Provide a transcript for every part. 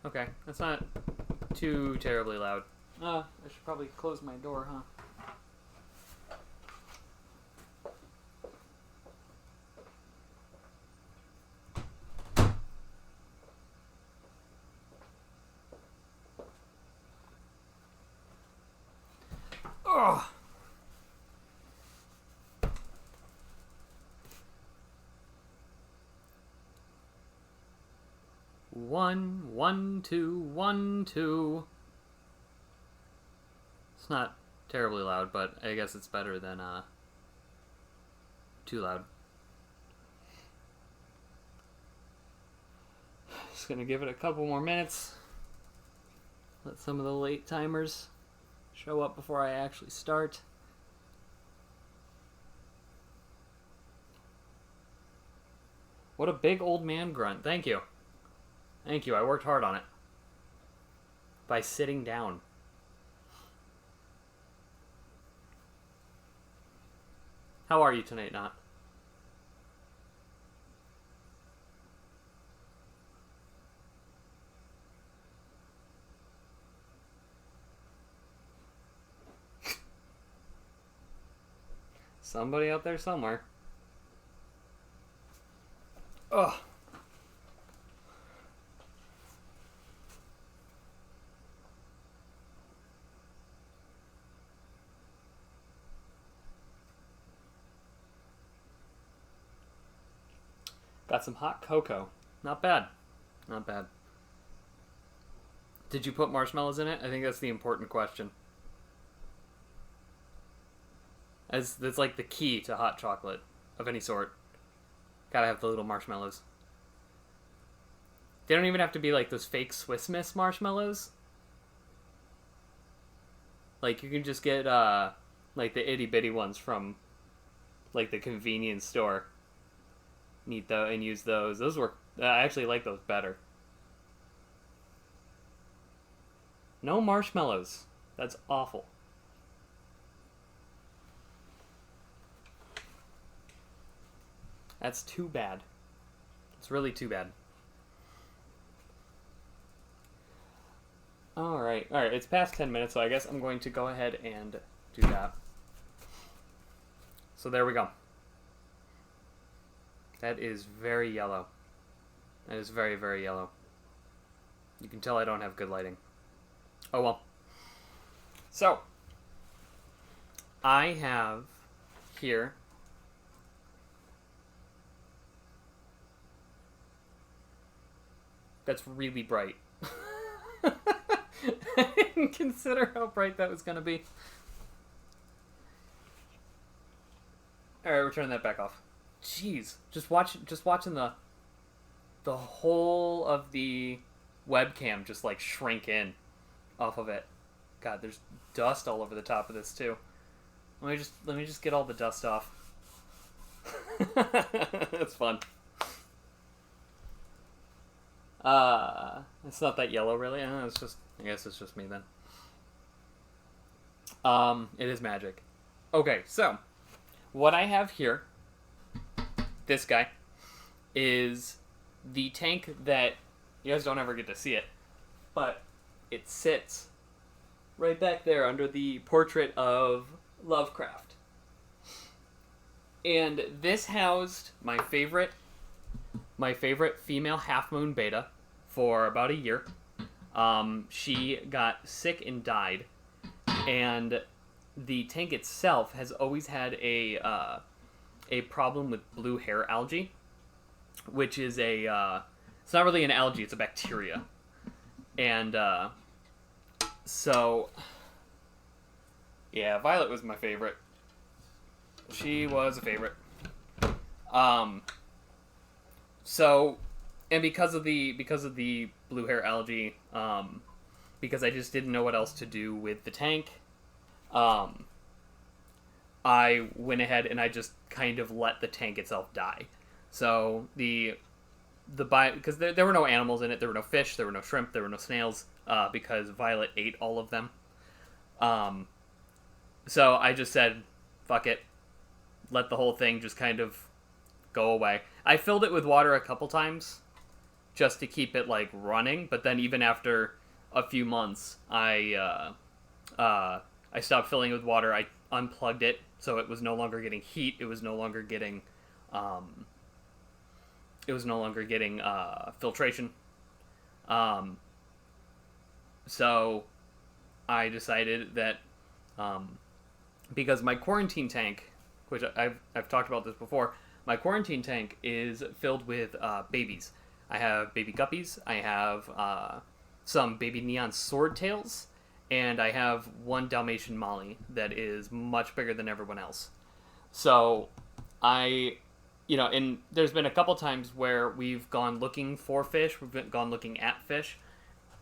Okay, that's not too terribly loud. I should probably close my door, huh? Ugh. One, one, two, 1, 2. It's not terribly loud, but I guess it's better than too loud. Just gonna give it a couple more minutes. Let some of the late timers show up before I actually start. What a big old man grunt. Thank you. Thank you. I worked hard on it. By sitting down. How are you tonight, Not? Somebody out there somewhere. Ugh. Got some hot cocoa. Not bad. Not bad. Did you put marshmallows in it? I think that's the important question. As that's like the key to hot chocolate of any sort. Gotta have the little marshmallows. They don't even have to be like those fake Swiss Miss marshmallows. Like you can just get like the itty bitty ones from like the convenience store. Need those and use those. Those work. I actually like those better. No marshmallows. That's awful. That's too bad. It's really too bad. Alright, it's past 10 minutes, so I guess I'm going to go ahead and do that. So there we go. That is very yellow. That is very, very yellow. You can tell I don't have good lighting. Oh well. So, I have here that's really bright. I didn't consider how bright that was going to be. Alright, we're turning that back off. Jeez, just watching the whole of the webcam just like shrink in off of it. God, there's dust all over the top of this too. Let me just get all the dust off. That's fun. It's not that yellow really. I guess it's just me then. It is magic. Okay, so what I have here, this guy, is the tank that you guys don't ever get to see it, but it sits right back there under the portrait of Lovecraft. And this housed my favorite female Half Moon Beta for about a year. She got sick and died, and the tank itself has always had a problem with blue hair algae, which is it's not really an algae, it's a bacteria. And so yeah, Violet was my favorite. She was a favorite. So, and because of the blue hair algae, because I just didn't know what else to do with the tank, I went ahead and I just kind of let the tank itself die. So because there were no animals in it, there were no fish, there were no shrimp, there were no snails, because Violet ate all of them. So I just said, fuck it, let the whole thing just kind of go away. I filled it with water a couple times, just to keep it like running. But then even after a few months, I stopped filling it with water. I unplugged it, so it was no longer getting heat. It was no longer getting filtration. Um, so I decided that because my quarantine tank, which I've talked about this before, my quarantine tank is filled with babies. I have baby guppies. I have some baby neon swordtails, and I have one Dalmatian Molly that is much bigger than everyone else. So and there's been a couple times where we've gone looking for fish, gone looking at fish,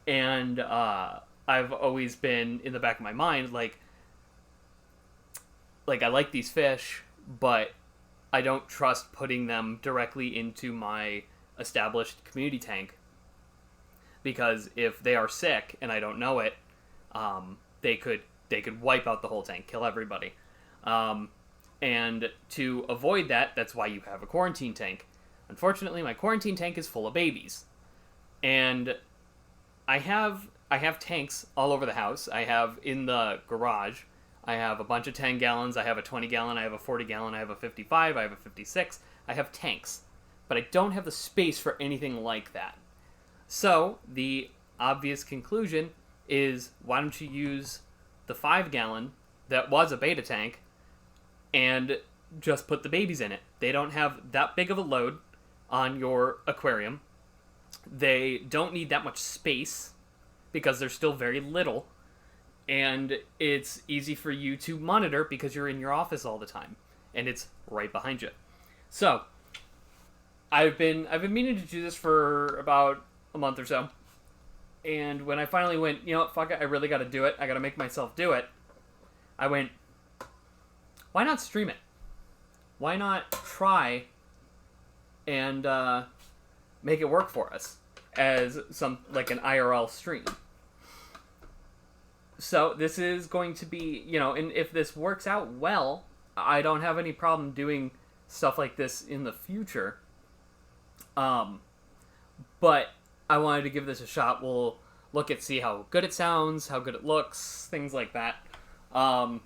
and I've always been in the back of my mind like I like these fish, but I don't trust putting them directly into my established community tank, because if they are sick and I don't know it, they could wipe out the whole tank, kill everybody. And to avoid that, that's why you have a quarantine tank. Unfortunately, my quarantine tank is full of babies, and I have tanks all over the house. I have in the garage. I have a bunch of 10 gallons. I have a 20 gallon. I have a 40 gallon. I have a 55. I have a 56. I have tanks, but I don't have the space for anything like that. So the obvious conclusion is, why don't you use the 5 gallon that was a beta tank and just put the babies in it? They don't have that big of a load on your aquarium. They don't need that much space because they're still very little. And it's easy for you to monitor because you're in your office all the time, and it's right behind you. So I've been meaning to do this for about a month or so. And when I finally went, fuck it, I really got to do it. I got to make myself do it. I went, why not stream it? Why not try and make it work for us as an IRL stream? So this is going to be, and if this works out well, I don't have any problem doing stuff like this in the future. But I wanted to give this a shot. We'll see how good it sounds, how good it looks, things like that. I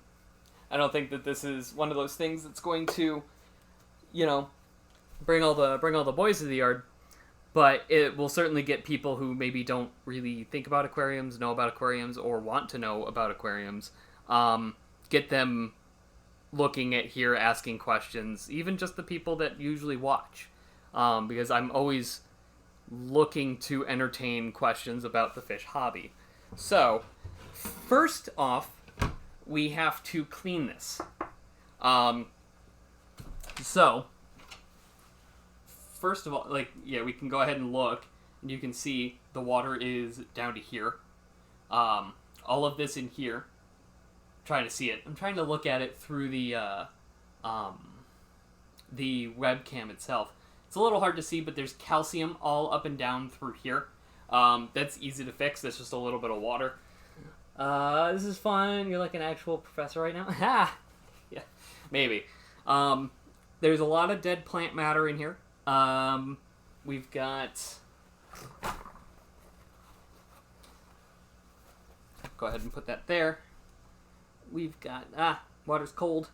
don't think that this is one of those things that's going to, bring all the boys to the yard. But it will certainly get people who maybe don't really think about aquariums, know about aquariums, or want to know about aquariums. Get them looking at here, asking questions, even just the people that usually watch. Because I'm always looking to entertain questions about the fish hobby. So, first off, we have to clean this. First of all, we can go ahead and look, and you can see the water is down to here. All of this in here. I'm trying to see it. I'm trying to look at it through the webcam itself. It's a little hard to see, but there's calcium all up and down through here. That's easy to fix. That's just a little bit of water. This is fun. You're like an actual professor right now. Ha! Yeah, maybe. There's a lot of dead plant matter in here. We've got... Go ahead and put that there. We've got... water's cold.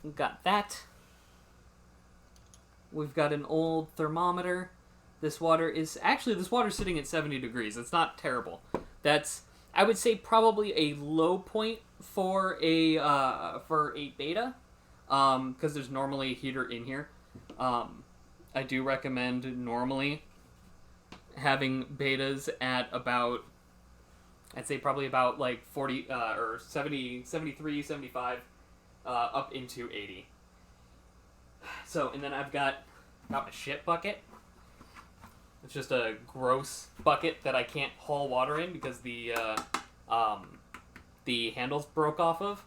We've got that. We've got an old thermometer. This water's sitting at 70 degrees. It's not terrible. That's, I would say, probably a low point for a beta, because there's normally a heater in here. I do recommend normally having betas at about, I'd say probably about 40 or 70, 73, 75, up into 80. So, and then I've got my shit bucket. It's just a gross bucket that I can't haul water in because the handles broke off of.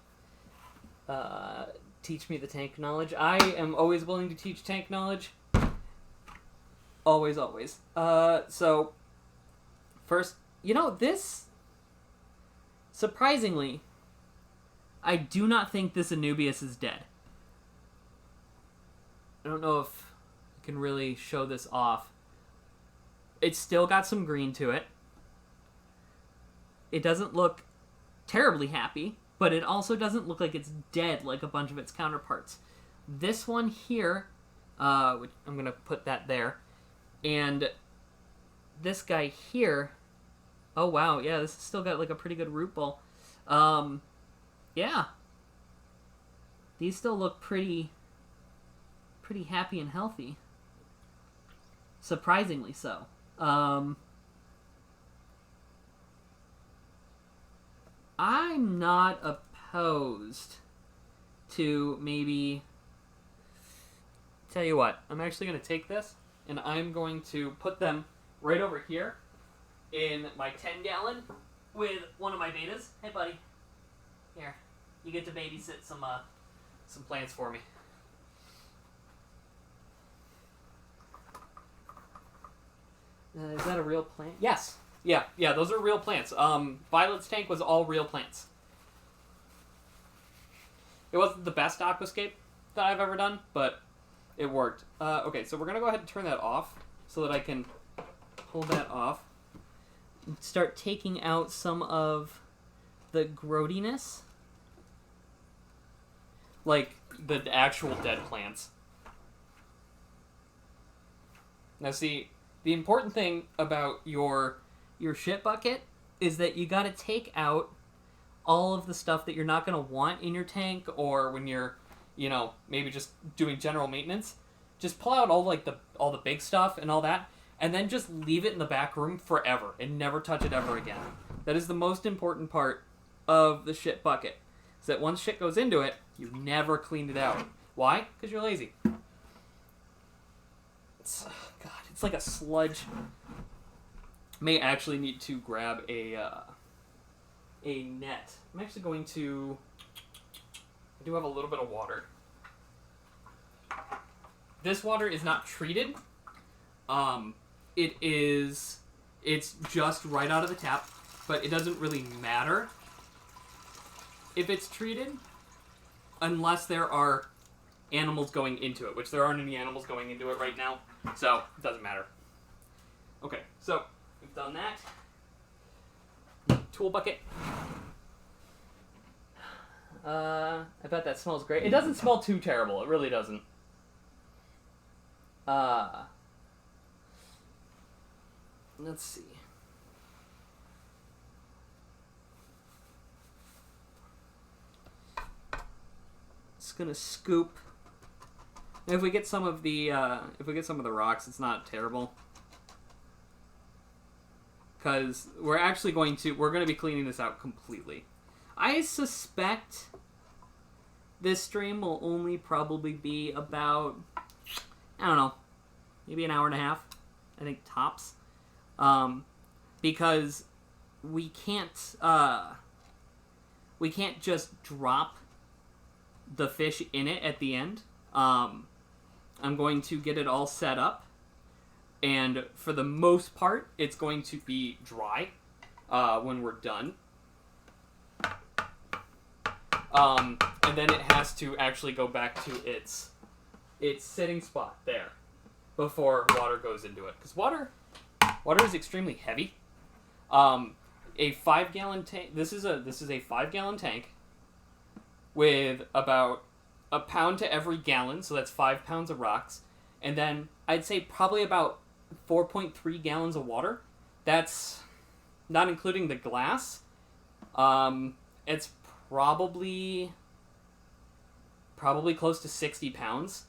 Teach me the tank knowledge. I am always willing to teach tank knowledge. Always, always. So, first, this, surprisingly, I do not think this Anubias is dead. I don't know if I can really show this off. It's still got some green to it. It doesn't look terribly happy, but it also doesn't look like it's dead like a bunch of its counterparts. This one here, which I'm going to put that there, and this guy here, oh wow, yeah, this has still got like a pretty good root ball. Yeah. These still look pretty happy and healthy. Surprisingly so. I'm not opposed to maybe... Tell you what, I'm actually going to take this and I'm going to put them right over here in my 10-gallon with one of my betas. Hey, buddy. Here. You get to babysit some plants for me. Is that a real plant? Yes. Yeah, those are real plants. Violet's tank was all real plants. It wasn't the best aquascape that I've ever done, but it worked. Okay, so we're going to go ahead and turn that off so that I can pull that off. And start taking out some of the growtiness. Like the actual dead plants. Now see, the important thing about your shit bucket is that you got to take out all of the stuff that you're not going to want in your tank, or when you're, maybe just doing general maintenance. Just pull out all the big stuff and all that, and then just leave it in the back room forever and never touch it ever again. That is the most important part of the shit bucket. Is that once shit goes into it, you never cleaned it out. Why? Because you're lazy. It's like a sludge. May actually need to grab a net. I'm actually going to... I do have a little bit of water. This water is not treated. It's just right out of the tap, but it doesn't really matter if it's treated unless there are animals going into it, which there aren't any animals going into it right now, so it doesn't matter. Okay, so we've done that. Tool bucket. I bet that smells great. It doesn't smell too terrible. It really doesn't. Let's see. Just gonna scoop. If we get some of the rocks, it's not terrible. Because we're going to be cleaning this out completely. I suspect this stream will only probably be about, I don't know, maybe an hour and a half, I think tops. Because we can't just drop the fish in it at the end. I'm going to get it all set up, and for the most part, it's going to be dry when we're done. And then it has to actually go back to its sitting spot there before water goes into it. Because water is extremely heavy. A 5-gallon tank. This is a 5-gallon tank with about a pound to every gallon, so that's 5 pounds of rocks, and then I'd say probably about 4.3 gallons of water. That's not including the glass. It's probably close to 60 pounds.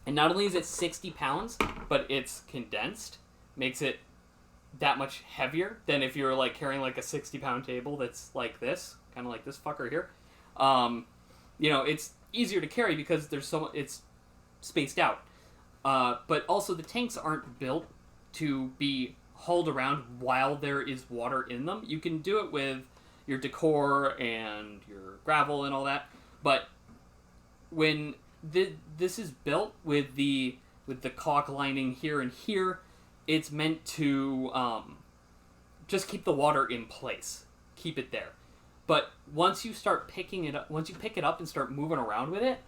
And not only is it 60 pounds, but it's condensed. Makes it that much heavier than if you were like carrying like a 60-pound table that's like this, kind of like this fucker here. It's easier to carry because it's spaced out. But also the tanks aren't built to be hauled around while there is water in them. You can do it with your decor and your gravel and all that, but when this is built with the caulk lining here and here, it's meant to just keep the water in place, keep it there. But once you pick it up and start moving around with it,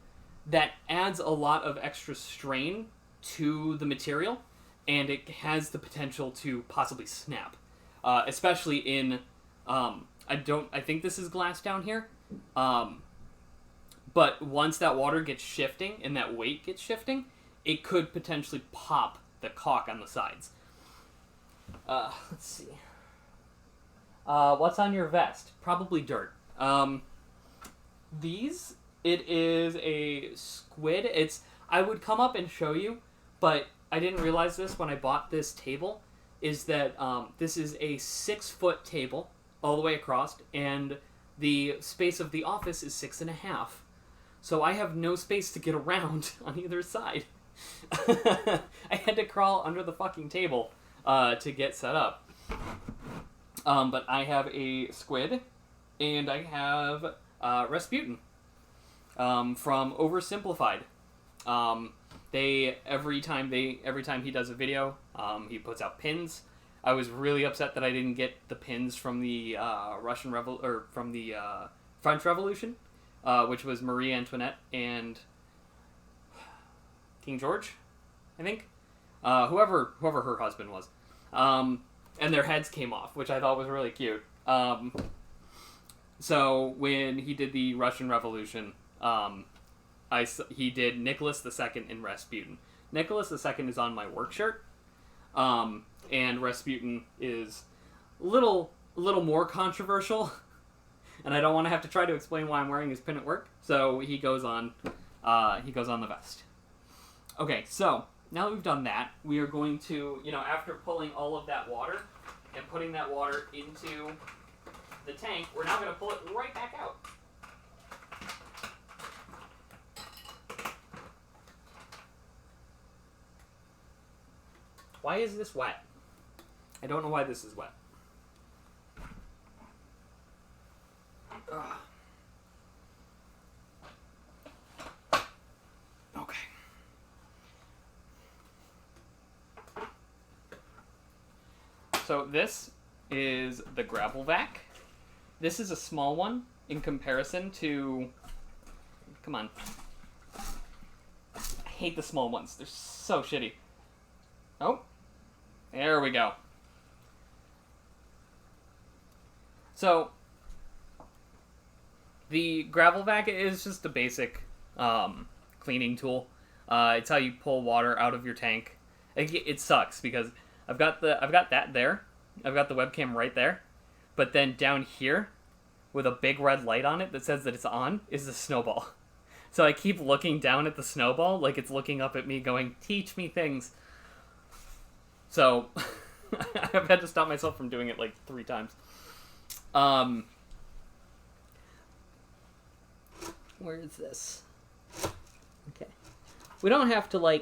that adds a lot of extra strain to the material, and it has the potential to possibly snap, especially in. I think this is glass down here, but once that water gets shifting and that weight gets shifting, it could potentially pop the caulk on the sides. Let's see. What's on your vest? Probably dirt. It is a squid. I would come up and show you, but I didn't realize this when I bought this table, is that this is a 6-foot table all the way across, and the space of the office is 6.5. So I have no space to get around on either side. I had to crawl under the fucking table to get set up. But I have a squid, and I have Rasputin from Oversimplified. Every time he does a video, he puts out pins. I was really upset that I didn't get the pins from the French Revolution, which was Marie Antoinette and King George, I think, whoever her husband was, and their heads came off, which I thought was really cute. So when he did the Russian Revolution, he did Nicholas II and Rasputin. Nicholas II is on my work shirt, and Rasputin is a little more controversial, and I don't want to have to try to explain why I'm wearing his pin at work. So he goes on the vest. Okay, so now that we've done that, we are going to, after pulling all of that water and putting that water into the tank, we're now going to pull it right back out. Why is this wet? I don't know why this is wet. Ugh. Okay. So this is the gravel vac. This is a small one in comparison to... Come on. I hate the small ones. They're so shitty. Oh. There we go. So, the gravel vac is just a basic cleaning tool. It's how you pull water out of your tank. It sucks because I've got that there. I've got the webcam right there. But then down here, with a big red light on it that says that it's on, is the snowball. So I keep looking down at the snowball like it's looking up at me going, teach me things. So, I've had to stop myself from doing it like 3 times. Where is this? Okay. We don't have to,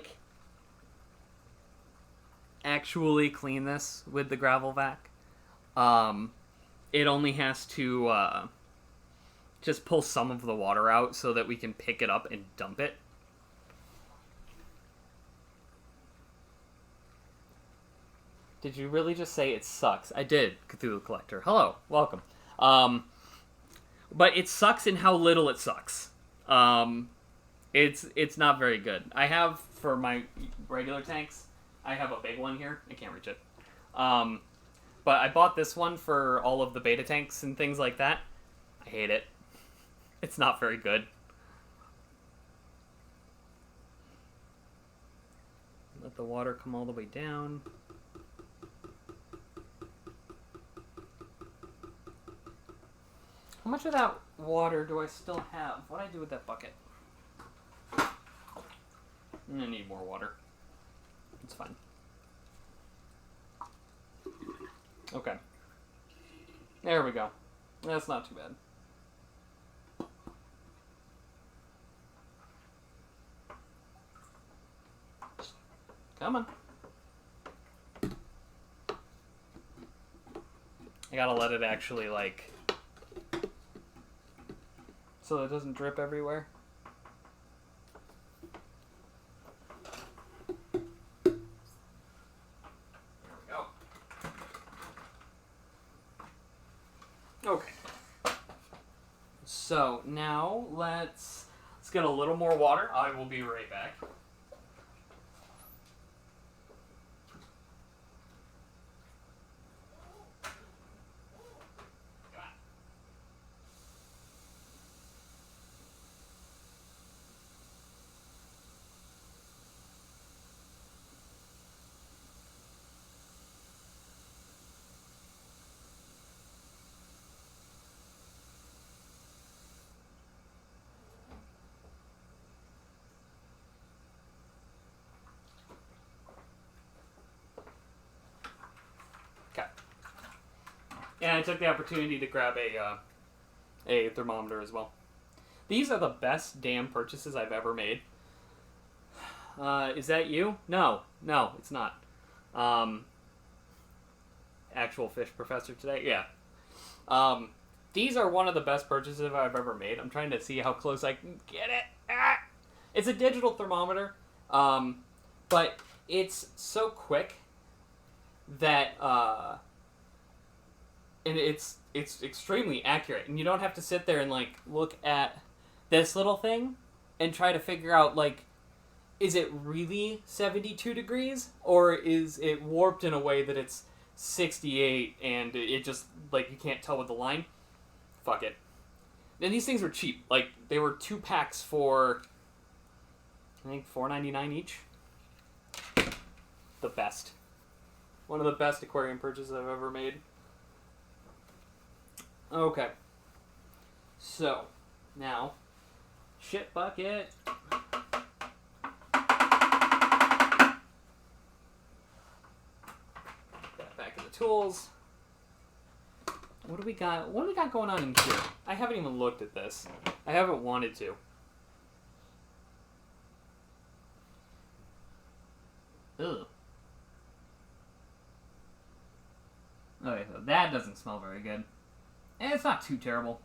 actually clean this with the gravel vac. It only has to, just pull some of the water out so that we can pick it up and dump it. Did you really just say it sucks? I did, Cthulhu Collector. Hello, welcome. But it sucks in how little it sucks. It's not very good. I have, for my regular tanks, I have a big one here. I can't reach it. But I bought this one for all of the beta tanks and things like that. I hate it. It's not very good. Let the water come all the way down. How much of that water do I still have? What do I do with that bucket? I need more water. It's fine. Okay. There we go. That's not too bad. Come on. I gotta let it actually, so it doesn't drip everywhere. There we go. Okay. So now let's Let's get a little more water. I will be right back. And I took the opportunity to grab a thermometer as well. These are the best damn purchases I've ever made. Is that you? No, it's not. Actual fish professor today? Yeah. These are one of the best purchases I've ever made. I'm trying to see how close I can get it. Ah! It's a digital thermometer, but it's so quick that... and it's extremely accurate, and you don't have to sit there and like look at this little thing and try to figure out like, is it really 72 degrees or is it warped in a way that it's 68 and it just like you can't tell with the line. Fuck it. And these things were cheap. Like they were 2 packs for I think $4.99 each. The best. One of the best aquarium purchases I've ever made. Okay. So, now, shit bucket. That back in the tools. What do we got? What do we got going on in here? I haven't even looked at this. I haven't wanted to. Ugh. Okay, so that doesn't smell very good. And it's not too terrible.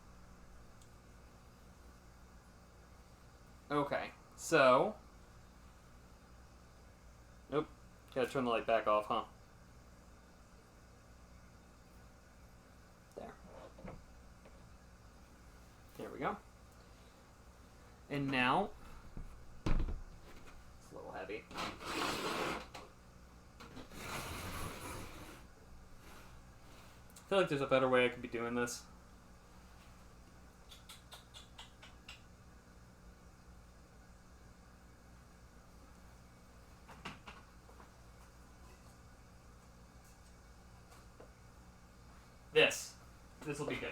Okay, so... Nope. Gotta turn the light back off, huh? There. There we go. And now... It's a little heavy. I feel like there's a better way I could be doing this. This will be good.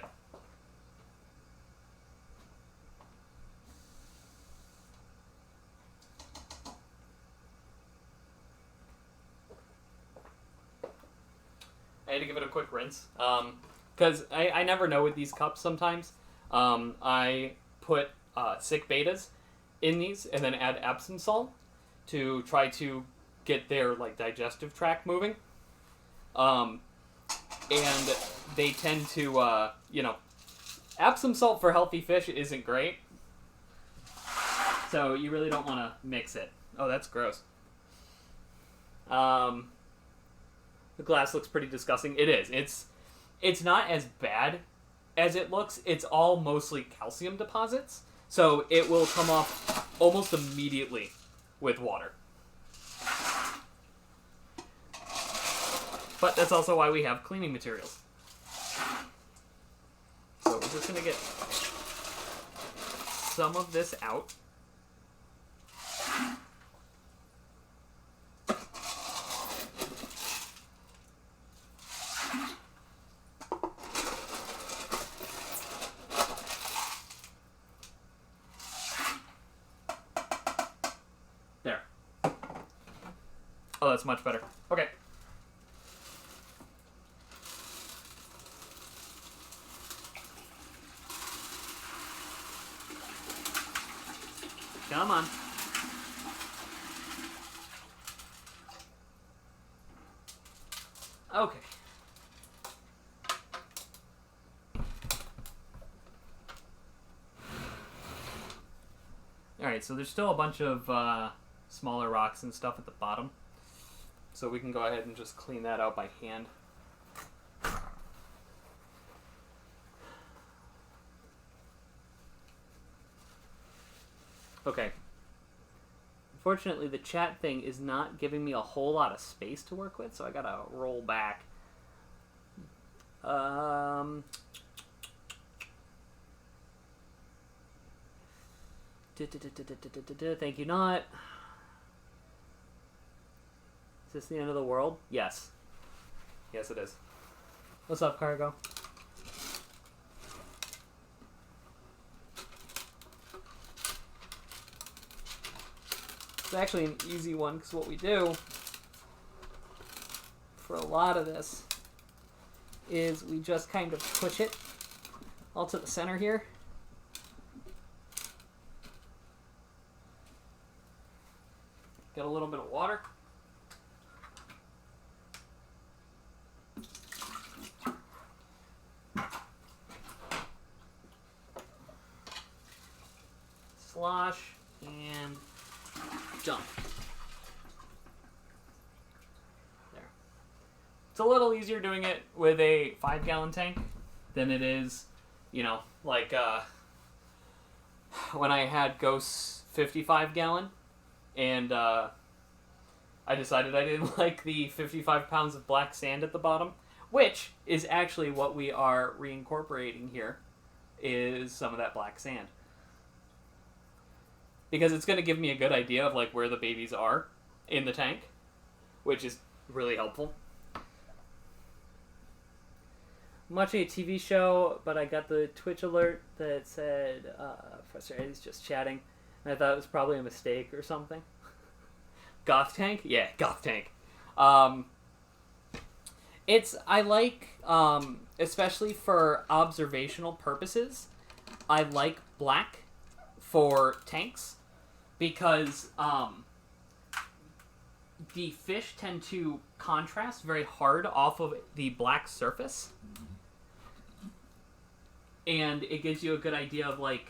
I had to give it a quick rinse. Because I never know with these cups sometimes. I put sick betas in these and then add Epsom salt to try to get their like digestive tract moving. And they tend to, Epsom salt for healthy fish isn't great. So you really don't want to mix it. Oh, that's gross. The glass looks pretty disgusting. It is. It's not as bad as it looks. It's all mostly calcium deposits. So it will come off almost immediately with water. But that's also why we have cleaning materials. So we're just going to get some of this out. There. Oh, that's much better. Okay. Come on. Okay. Alright, so there's still a bunch of smaller rocks and stuff at the bottom. So we can go ahead and just clean that out by hand. Okay. Unfortunately, the chat thing is not giving me a whole lot of space to work with, so I gotta roll back. Thank you, not. Is this the end of the world? Yes. Yes, it is. What's up, Cargo? It's actually an easy one, because what we do for a lot of this is we just kind of push it all to the center here. Get a little bit of water. Slosh and dump. There. It's a little easier doing it with a 5-gallon tank than it is, you know, like when I had Ghost's 55-gallon, and I decided I didn't like the 55 pounds of black sand at the bottom, which is actually what we are reincorporating here, is some of that black sand. Because it's going to give me a good idea of like where the babies are in the tank, which is really helpful. I'm watching a TV show, but I got the Twitch alert that said Professor Eddie's just chatting, and I thought it was probably a mistake or something. Goth Tank? Yeah, Goth Tank. I like, especially for observational purposes, I like black for tanks, because the fish tend to contrast very hard off of the black surface, and it gives you a good idea of like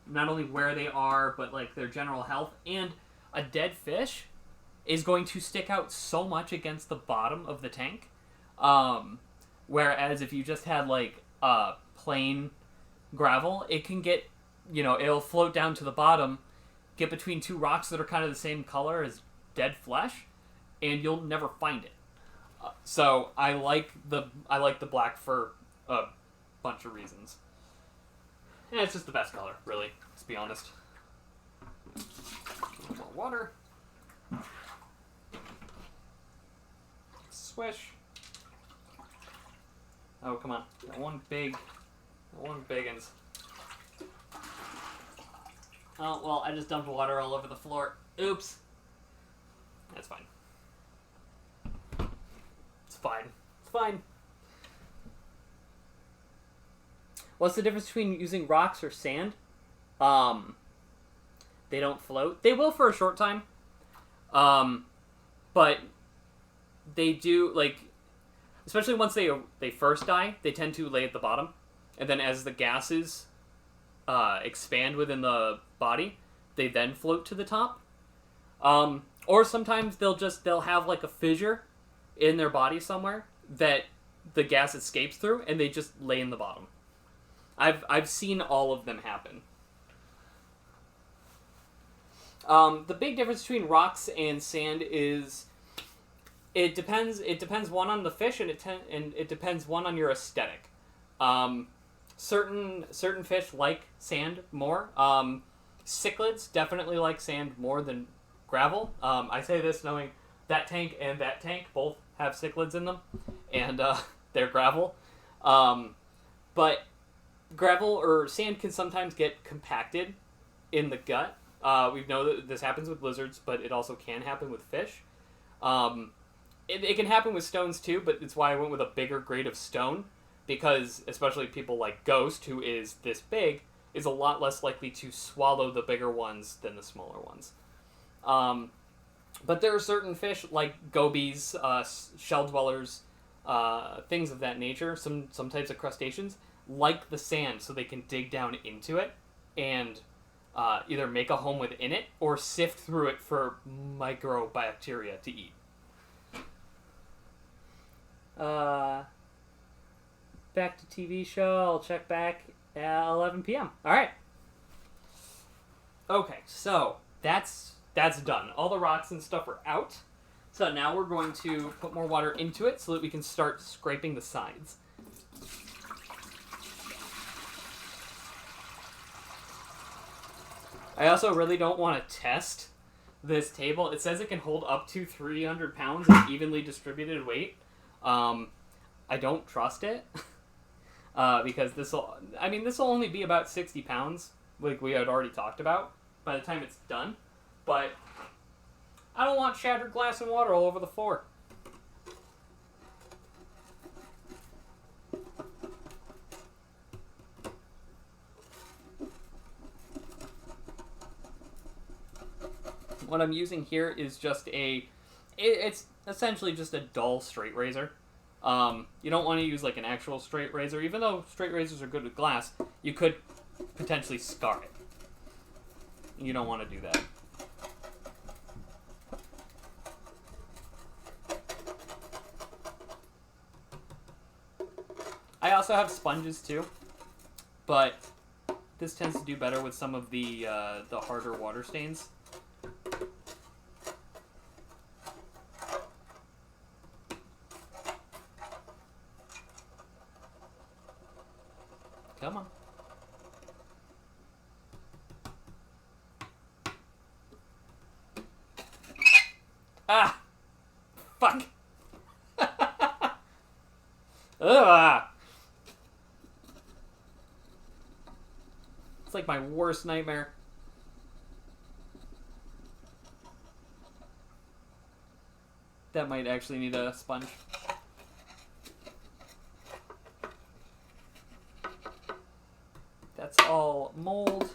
not only where they are, but like their general health. And a dead fish is going to stick out so much against the bottom of the tank, whereas if you just had like plain gravel, it can get, you know, it'll float down to the bottom, get between two rocks that are kind of the same color as dead flesh, and you'll never find it. So I like the black for a bunch of reasons. And it's just the best color, really. Let's be honest. More water. Swish. Oh, come on. One biggins. Oh, well, I just dumped water all over the floor. Oops. That's fine. It's fine. It's fine. What's the difference between using rocks or sand? They don't float. They will for a short time. But they do, like, especially once they first die, they tend to lay at the bottom. And then as the gases expand within the body, they then float to the top. Or sometimes they'll have like a fissure in their body somewhere that the gas escapes through, and they just lay in the bottom. I've seen all of them happen. The big difference between rocks and sand is it depends one on the fish, and it depends one on your aesthetic. Certain fish like sand more. Cichlids definitely like sand more than gravel. I say this knowing that tank and that tank both have cichlids in them, and they're gravel. But gravel or sand can sometimes get compacted in the gut. We know that this happens with lizards, but it also can happen with fish. It can happen with stones too, but it's why I went with a bigger grade of stone, because especially people like Ghost, who is this big, is a lot less likely to swallow the bigger ones than the smaller ones. But there are certain fish like gobies, shell dwellers, things of that nature, some types of crustaceans, like the sand, so they can dig down into it and either make a home within it or sift through it for microbacteria to eat. Back to TV show. I'll check back at 11 p.m. All right. Okay, so that's done. All the rocks and stuff are out. So now we're going to put more water into it so that we can start scraping the sides. I also really don't want to test this table. It says it can hold up to 300 pounds of evenly distributed weight. I don't trust it because this will only be about 60 pounds, like we had already talked about, by the time it's done. But I don't want shattered glass and water all over the floor. What I'm using here is just it's essentially just a dull straight razor. You don't want to use like an actual straight razor, even though straight razors are good with glass. You could potentially scar it. You don't want to do that. I also have sponges too, but this tends to do better with some of the harder water stains. Come on. Ah! Fuck! Ugh! It's like my worst nightmare. That might actually need a sponge. That's all mold.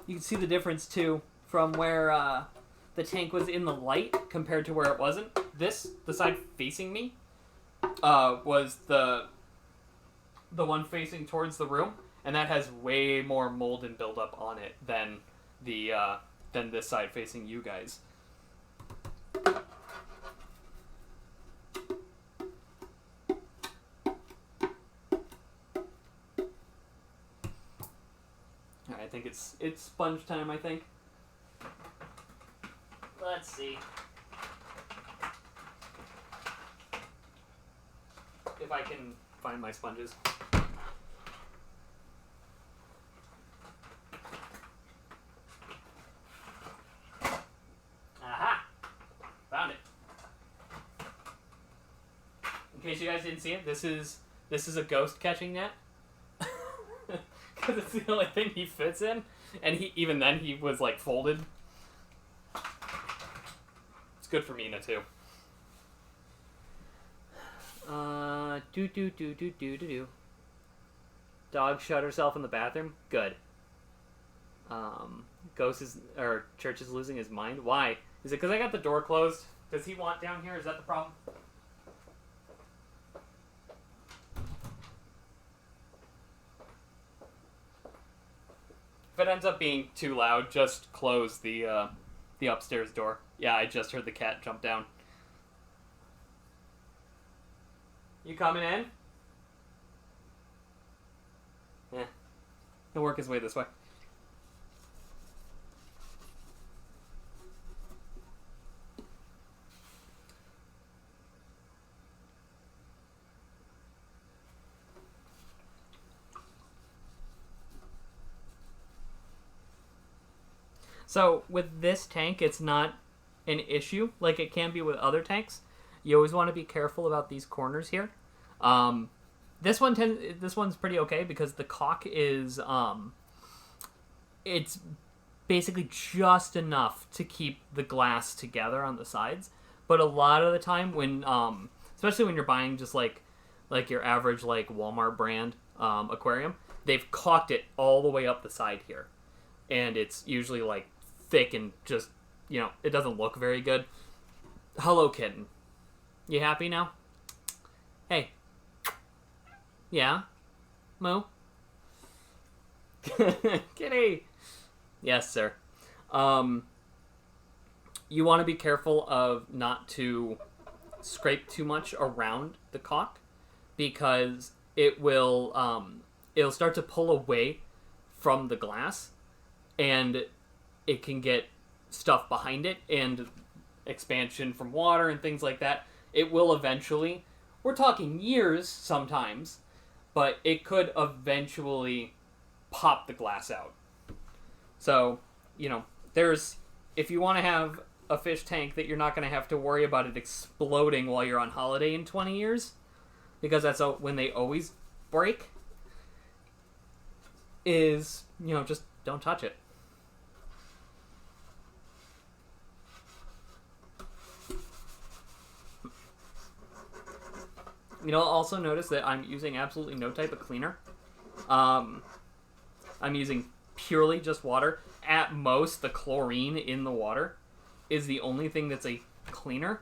You can see the difference too from where the tank was in the light compared to where it wasn't. The side facing me, was the one facing towards the room, and that has way more mold and buildup on it than this side facing you guys. I think it's sponge time, I think. Let's see. If I can find my sponges. Aha! Found it. In case you guys didn't see it, this is a ghost catching net. Because it's the only thing he fits in, and even then he was like folded. It's good for Mina too. Dog shut herself in the bathroom. Good. Church is losing his mind. Why? Is it because I got the door closed? Does he want down here? Is that the problem? If it ends up being too loud, just close the upstairs door. Yeah, I just heard the cat jump down. You coming in? Yeah. He'll work his way this way. So with this tank, it's not an issue like it can be with other tanks. You always want to be careful about these corners here. This one's pretty okay because the caulk is it's basically just enough to keep the glass together on the sides. But a lot of the time when especially when you're buying just like your average like Walmart brand aquarium, they've caulked it all the way up the side here. And it's usually like thick and just, it doesn't look very good. Hello, kitten. You happy now? Hey. Yeah? Moo? Kitty! Yes, sir. Um, you want to be careful of not to scrape too much around the caulk because it'll start to pull away from the glass and it can get stuff behind it and expansion from water and things like that. It will eventually, we're talking years sometimes, but it could eventually pop the glass out. So, if you want to have a fish tank that you're not going to have to worry about it exploding while you're on holiday in 20 years, because that's when they always break, is, just don't touch it. Also notice that I'm using absolutely no type of cleaner. I'm using purely just water. At most, the chlorine in the water is the only thing that's a cleaner.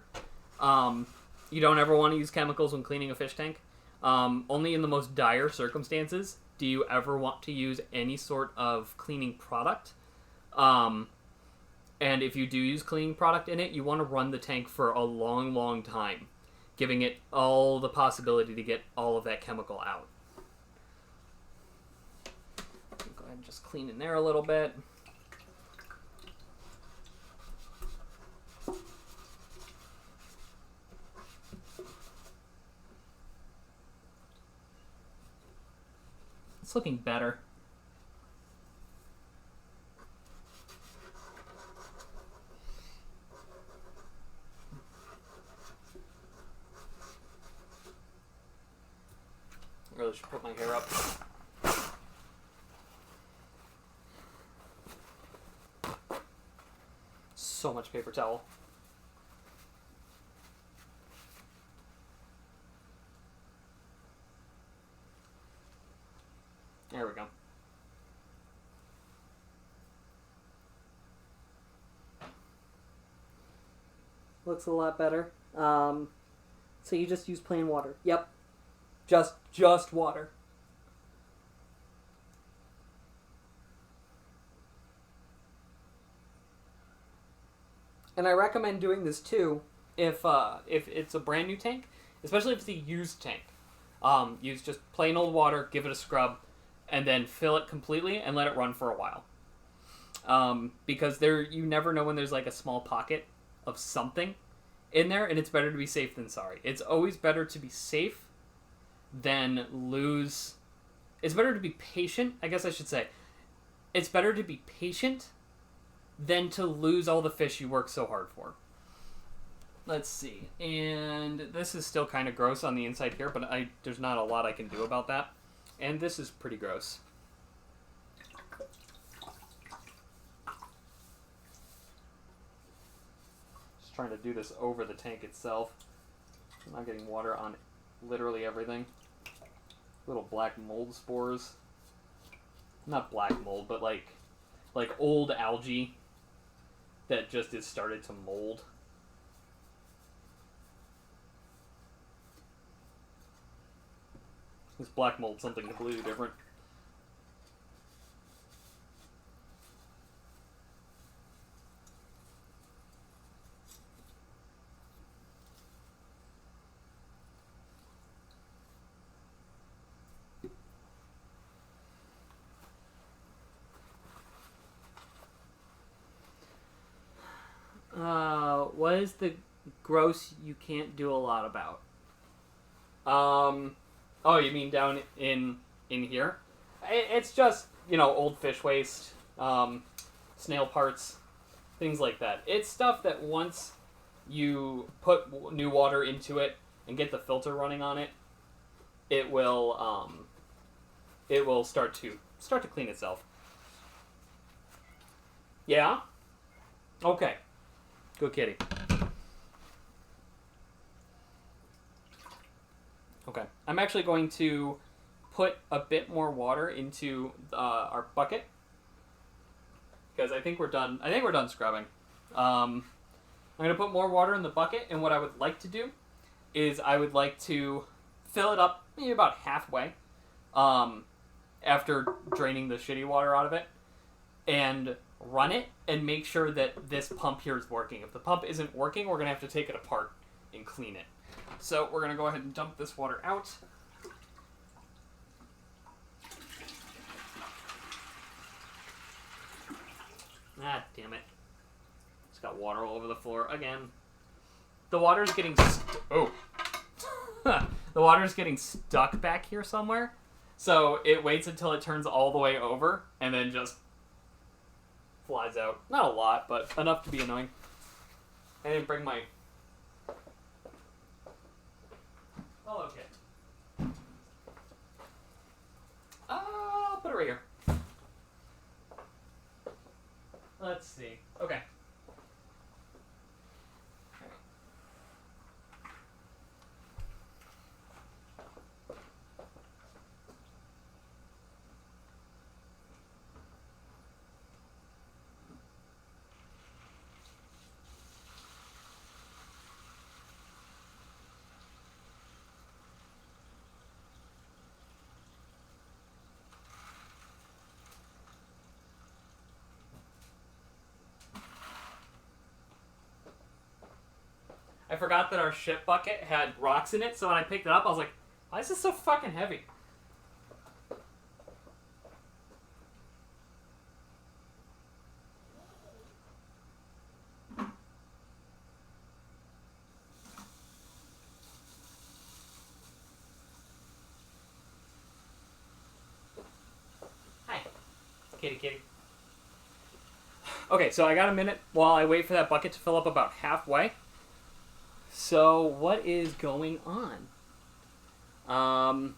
You don't ever want to use chemicals when cleaning a fish tank. Only in the most dire circumstances do you ever want to use any sort of cleaning product. And if you do use cleaning product in it, you want to run the tank for a long, long time, giving it all the possibility to get all of that chemical out. Go ahead and just clean in there a little bit. It's looking better. I really should put my hair up. So much paper towel. There we go. Looks a lot better. So you just use plain water. Yep. Just water. And I recommend doing this too if it's a brand new tank, especially if it's a used tank. Use just plain old water, give it a scrub, and then fill it completely and let it run for a while. Because you never know when there's like a small pocket of something in there, and it's better to be safe than sorry. It's always better to be safe than lose. It's better to be patient, I guess I should say. It's better to be patient than to lose all the fish you work so hard for. Let's see. And this is still kind of gross on the inside here, but there's not a lot I can do about that. And this is pretty gross. Just trying to do this over the tank itself. I'm not getting water on literally everything. Little black mold spores. Not black mold, but like old algae that just has started to mold. This black mold's something completely different. What is the gross you can't do a lot about? Oh, you mean down in here? It's just, old fish waste, snail parts, things like that. It's stuff that once you put new water into it and get the filter running on it, it will start to clean itself. Yeah? Okay. Good kitty. Okay. I'm actually going to put a bit more water into our bucket because I think we're done. I think we're done scrubbing. I'm going to put more water in the bucket, and what I would like to do is I would like to fill it up maybe about halfway after draining the shitty water out of it, and run it and make sure that this pump here is working. If the pump isn't working, we're going to have to take it apart and clean it. So we're going to go ahead and dump this water out. Ah, damn it. It's got water all over the floor again. The water's getting the water's getting stuck back here somewhere. So it waits until it turns all the way over and then just flies out. Not a lot, but enough to be annoying. I didn't bring my... Oh, okay. I'll put it right here. Let's see. Okay. I forgot that our ship bucket had rocks in it, so when I picked it up, I was like, why is this so fucking heavy? Hi. Kitty, kitty. Okay, so I got a minute while I wait for that bucket to fill up about halfway. So, what is going on? How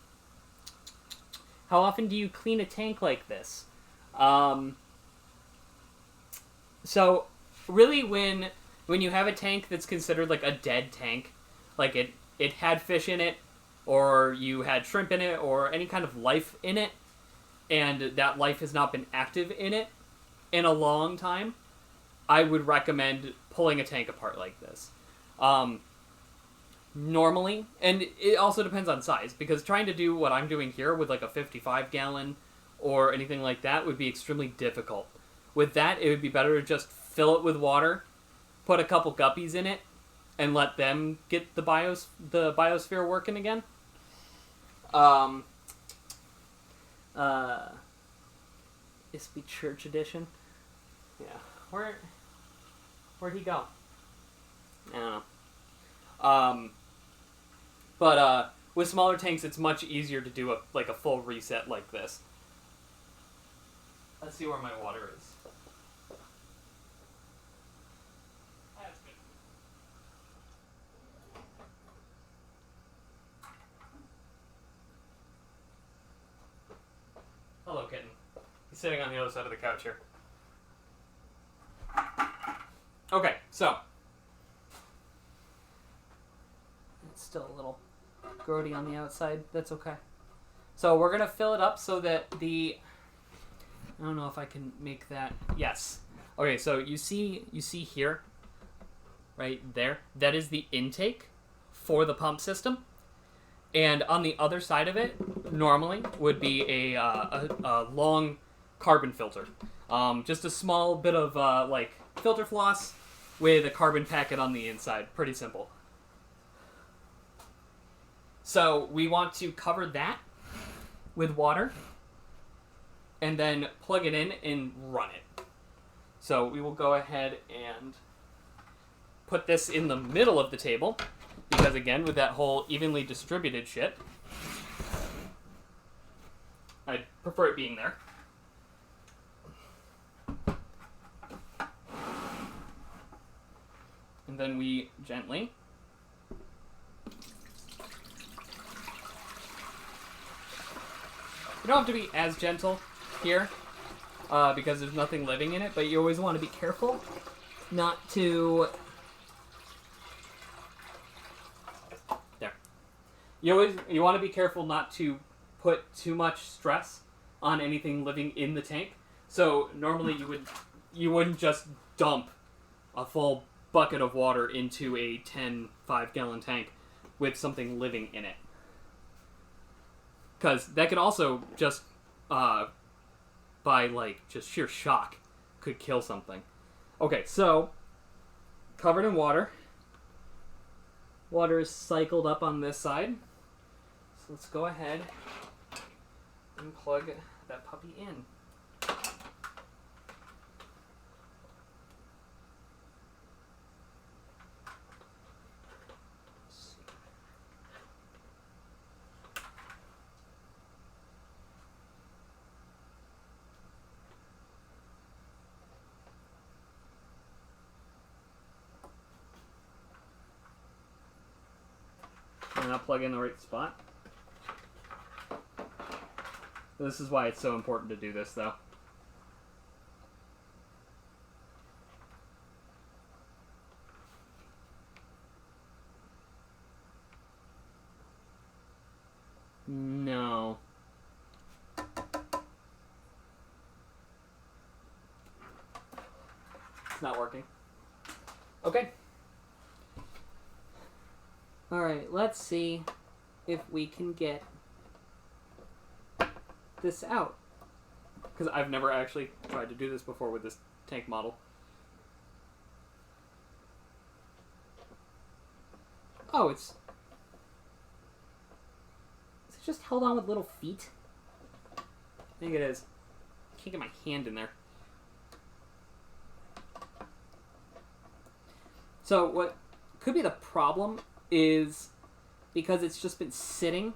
often do you clean a tank like this? So, really when you have a tank that's considered like a dead tank, like it had fish in it, or you had shrimp in it, or any kind of life in it, and that life has not been active in it in a long time, I would recommend pulling a tank apart like this. Normally, and it also depends on size, because trying to do what I'm doing here with like a 55 gallon or anything like that would be extremely difficult. With that, it would be better to just fill it with water, put a couple guppies in it, and let them get the biosphere working again. Ispy Church Edition. Yeah. Where'd he go? I don't know. But with smaller tanks, it's much easier to do a full reset like this. Let's see where my water is. That's good. Hello, kitten. He's sitting on the other side of the couch here. Okay, so. It's still a little grody on the outside. That's okay. So we're going to fill it up so that I don't know if I can make that. Yes. Okay, so you see here, right there, that is the intake for the pump system. And on the other side of it, normally, would be a long carbon filter. Just a small bit of, filter floss with a carbon packet on the inside. Pretty simple. So we want to cover that with water and then plug it in and run it. So we will go ahead and put this in the middle of the table, because again, with that whole evenly distributed shit, I'd prefer it being there. And then we gently you don't have to be as gentle here, because there's nothing living in it, but you always want to be careful not to... There. You want to be careful not to put too much stress on anything living in the tank. So normally you wouldn't just dump a full bucket of water into a 5-gallon tank with something living in it. Because that could also just, by just sheer shock, could kill something. Okay, so covered in water. Water is cycled up on this side. So let's go ahead and plug that puppy in. And I'll plug in the right spot. This is why it's so important to do this, though. No. It's not working. Okay. Alright, let's see if we can get this out. Because I've never actually tried to do this before with this tank model. Oh, Is it just held on with little feet? I think it is. I can't get my hand in there. So what could be the problem is because it's just been sitting.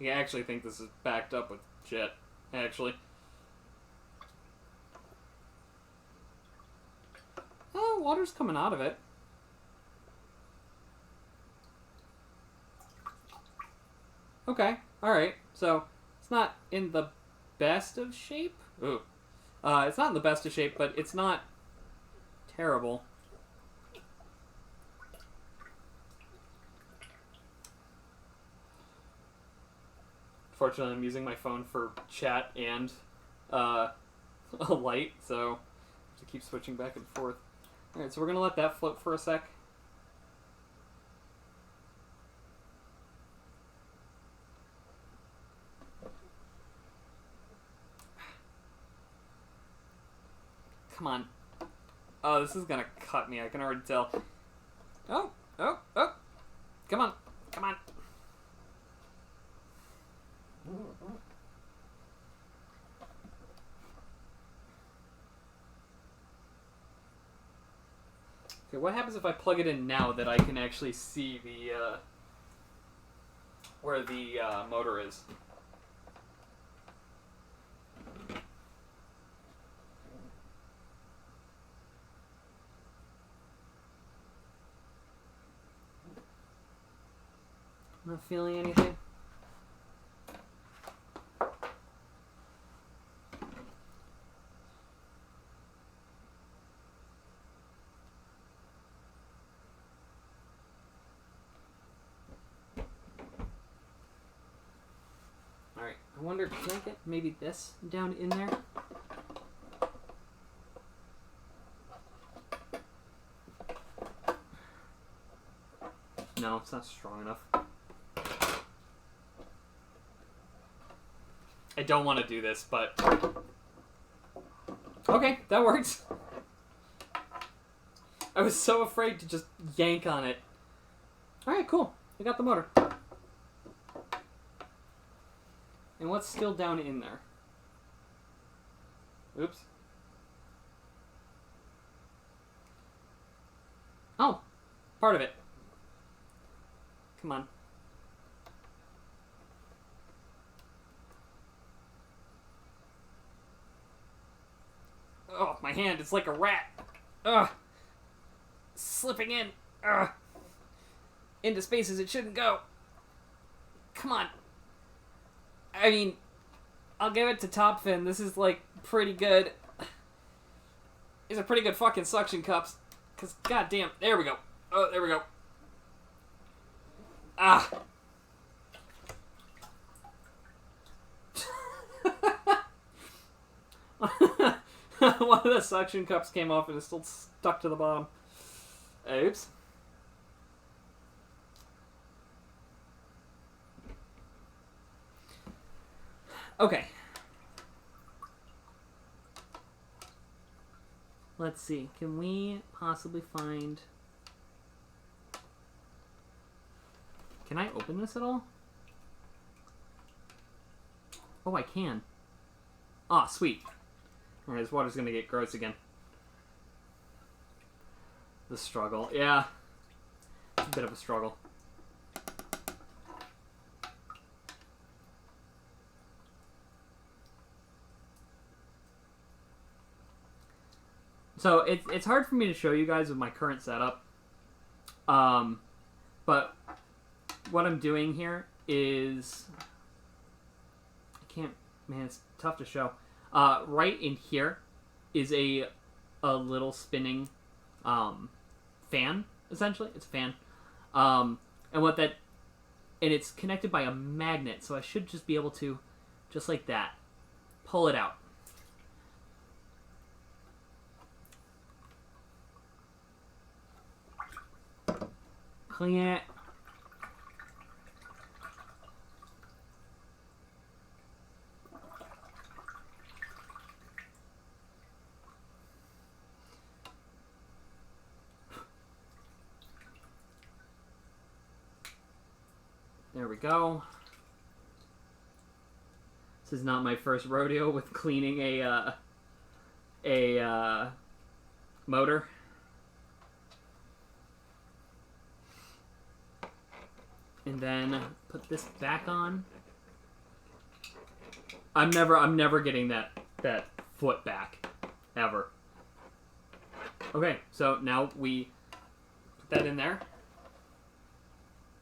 I actually think this is backed up with shit, actually. Oh, water's coming out of it. Okay, alright. So, it's not in the best of shape? Ooh. It's not in the best of shape, but it's not terrible. Fortunately, I'm using my phone for chat and a light, so I have to keep switching back and forth. Alright, so we're going to let that float for a sec. Come on. Oh, this is gonna cut me. I can already tell. Oh, oh, oh. Come on. Come on. Okay, what happens if I plug it in now that I can actually see the, where the, motor is? Not feeling anything? Alright, I wonder, can I get maybe this down in there? No, it's not strong enough. I don't want to do this, but... Okay, that works. I was so afraid to just yank on it. Alright, cool. I got the motor. And what's still down in there? Oops. Oh, part of it. Come on. Oh, my hand, it's like a rat. Ugh. Slipping in. Ugh. Into spaces it shouldn't go. Come on. I mean, I'll give it to Top Fin. This is, like, pretty good. These are pretty good fucking suction cups. Because, goddamn, there we go. Oh, there we go. Ah. One of the suction cups came off and it's still stuck to the bottom. Oops. Okay. Let's see. Can we possibly find... Can I open this at all? Oh, I can. Ah, sweet. Alright, this water's gonna get gross again. The struggle. Yeah. It's a bit of a struggle. So, it's hard for me to show you guys with my current setup. But what I'm doing here is... I can't... Man, it's tough to show. Right in here is a little spinning fan, essentially. It's a fan. And what that... And it's connected by a magnet, so I should just be able to, just like that, pull it out. Clean it. There we go. This is not my first rodeo with cleaning a motor. And then put this back on. I'm never getting that foot back, ever. Okay, so now we put that in there.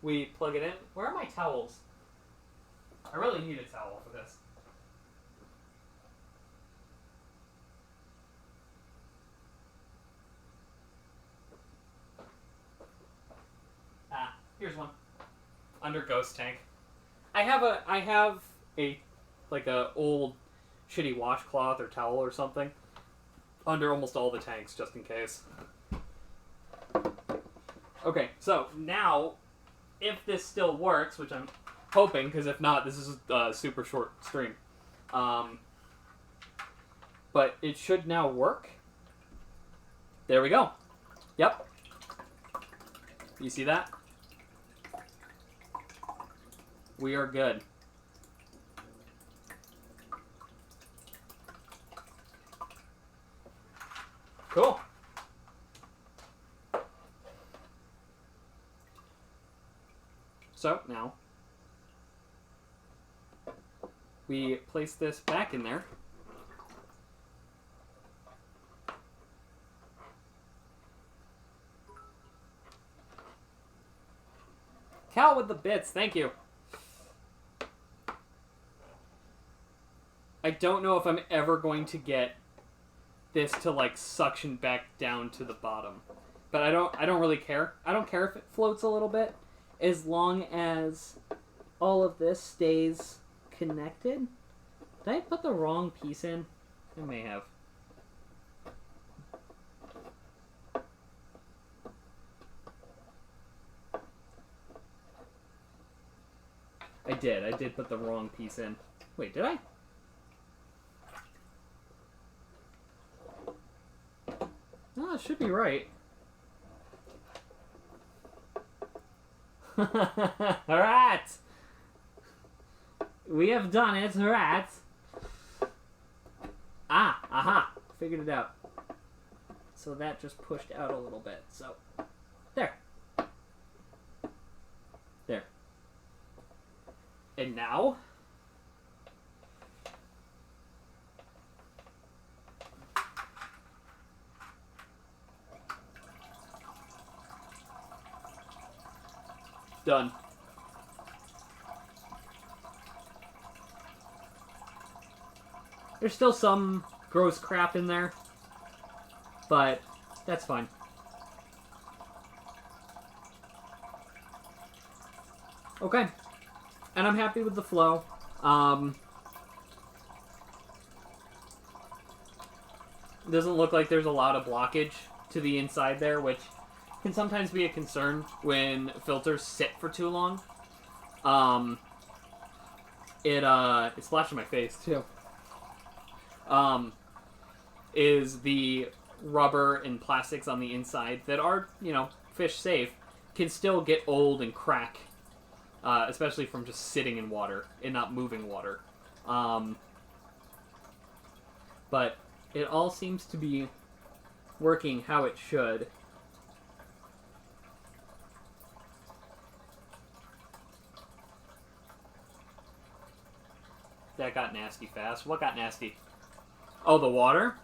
We plug it in. Where are my towels? I really need a towel for this. Ah, here's one. Under ghost tank. I have a like a old shitty washcloth or towel or something under almost all the tanks just in case. Okay, so now if this still works, which I'm hoping, because if not, this is a super short stream. But it should now work. There we go. Yep. You see that? We are good. Cool. So now we place this back in there. Cal with the bits, thank you. I don't know if I'm ever going to get this to like suction back down to the bottom. But I don't really care. I don't care if it floats a little bit as long as all of this stays connected. Did I put the wrong piece in? I may have. I did put the wrong piece in. Wait, did I? No, it should be right. Alright! We have done it, alright. Ah, aha, figured it out. So that just pushed out a little bit, so there. There. And now done. There's still some gross crap in there, but that's fine. Okay. And I'm happy with the flow. Doesn't look like there's a lot of blockage to the inside there, which can sometimes be a concern when filters sit for too long. It splashed in my face too. Is the rubber and plastics on the inside that are, fish safe, can still get old and crack, especially from just sitting in water and not moving water. But it all seems to be working how it should. That got nasty fast. What got nasty? Oh, the water?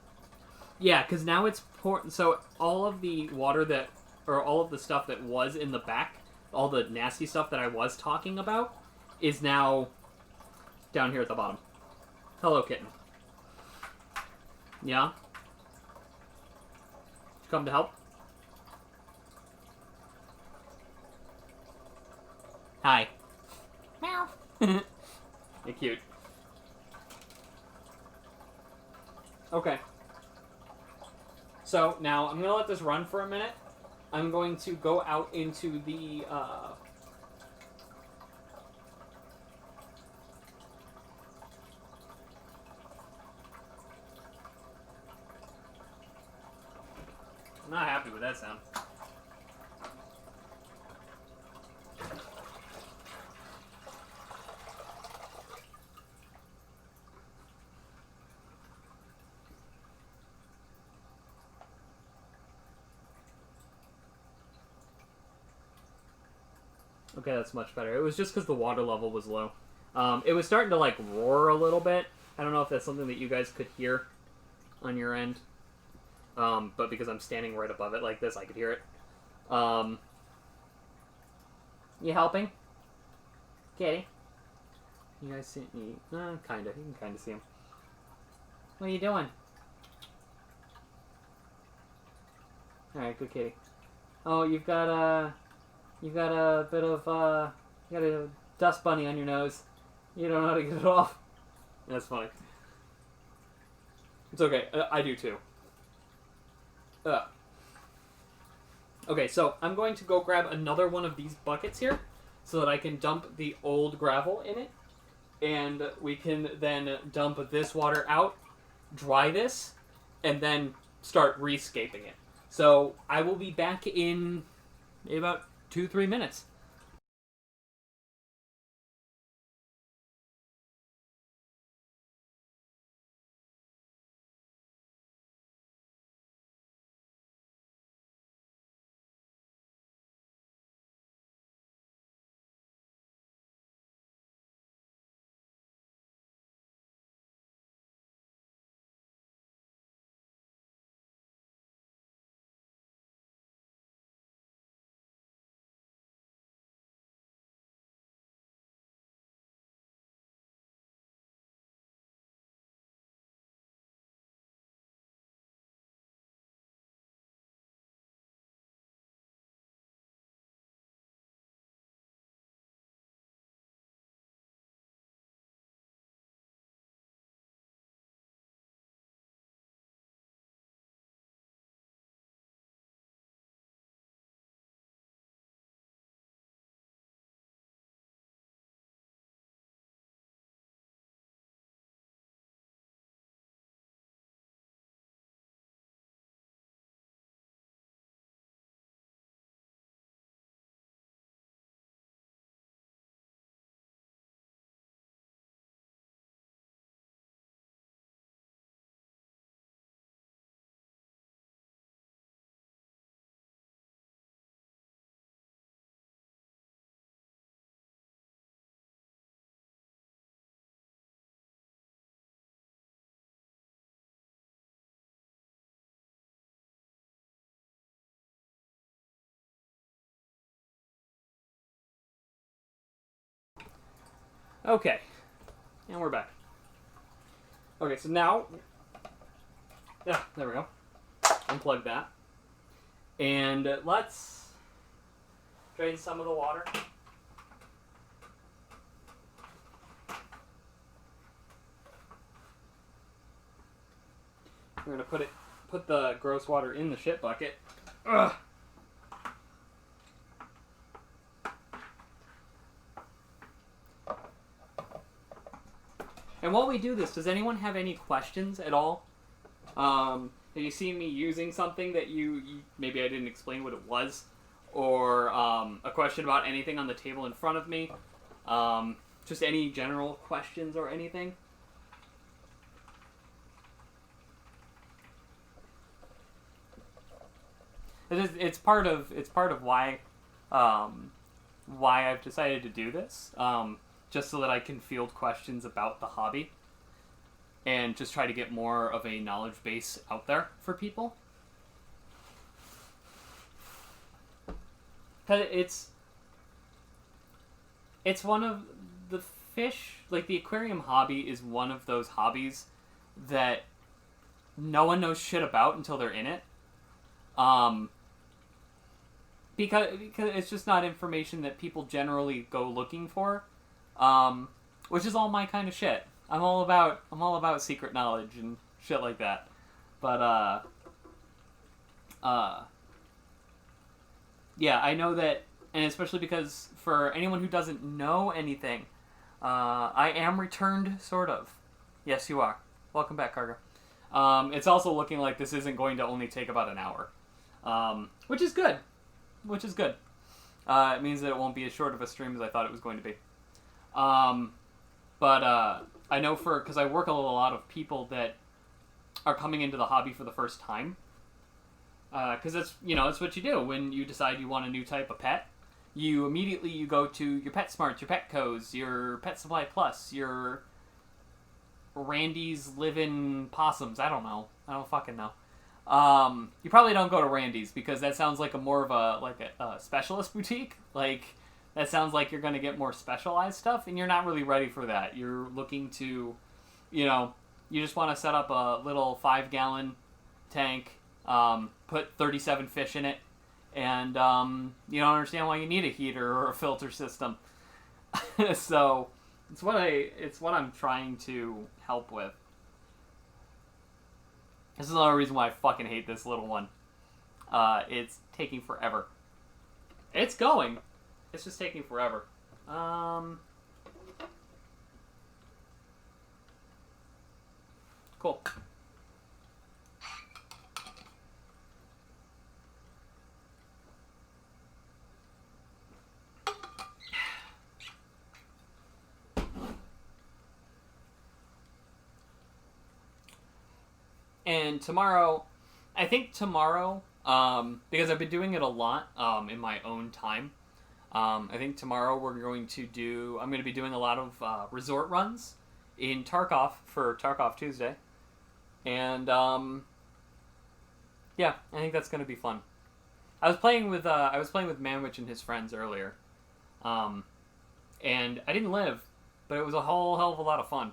Yeah, because now it's so all of the water or all of the stuff that was in the back, all the nasty stuff that I was talking about, is now down here at the bottom. Hello, kitten. Yeah? Come to help? Hi. Meow. You're cute. Okay. So, now, I'm going to let this run for a minute. I'm going to go out into the, I'm not happy with that sound. Okay, that's much better. It was just because the water level was low. It was starting to, like, roar a little bit. I don't know if that's something that you guys could hear on your end. But because I'm standing right above it like this, I could hear it. You helping? Kitty? You guys see me? Kinda. You can kinda see him. What are you doing? Alright, good kitty. Oh, you've got a bit of, you got a dust bunny on your nose. You don't know how to get it off. That's funny. It's okay. I do too. Okay, so I'm going to go grab another one of these buckets here so that I can dump the old gravel in it. And we can then dump this water out, dry this, and then start rescaping it. So I will be back in maybe about 2-3 minutes. Okay, and we're back. Okay, so now, yeah, there we go. Unplug that. And let's drain some of the water. We're gonna put the gross water in the shit bucket. Ugh. And while we do this, does anyone have any questions at all? Have you seen me using something that you maybe I didn't explain what it was? Or a question about anything on the table in front of me? Just any general questions or anything? It's part of why I've decided to do this, just so that I can field questions about the hobby and just try to get more of a knowledge base out there for people. 'Cause it's one of the fish, like the aquarium hobby is one of those hobbies that no one knows shit about until they're in it. Because it's just not information that people generally go looking for, which is all my kind of shit. I'm all about secret knowledge and shit like that. But yeah, I know that, and especially because for anyone who doesn't know anything, I am returned, sort of. Yes, you are. Welcome back, Carter. It's also looking like this isn't going to only take about an hour, which is good. It means that it won't be as short of a stream as I thought it was going to be. But I know because I work with a lot of people that are coming into the hobby for the first time. Because it's what you do when you decide you want a new type of pet. You immediately go to your PetSmart, your Petco's, your Pet Supply Plus, your Randy's Living Possums. I don't know. I don't fucking know. You probably don't go to Randy's because that sounds like more of a specialist boutique. Like, that sounds like you're going to get more specialized stuff, and you're not really ready for that. You're looking to, you just want to set up a little 5-gallon tank, put 37 fish in it, and you don't understand why you need a heater or a filter system. So it's what I'm trying to help with. This is another reason why I fucking hate this little one. It's taking forever. It's going. It's just taking forever. Cool. And tomorrow, because I've been doing it a lot in my own time, I think tomorrow I'm going to be doing a lot of resort runs in Tarkov for Tarkov Tuesday. And yeah, I think that's going to be fun. I was playing with Manwich and his friends earlier. And I didn't live, but it was a whole hell of a lot of fun.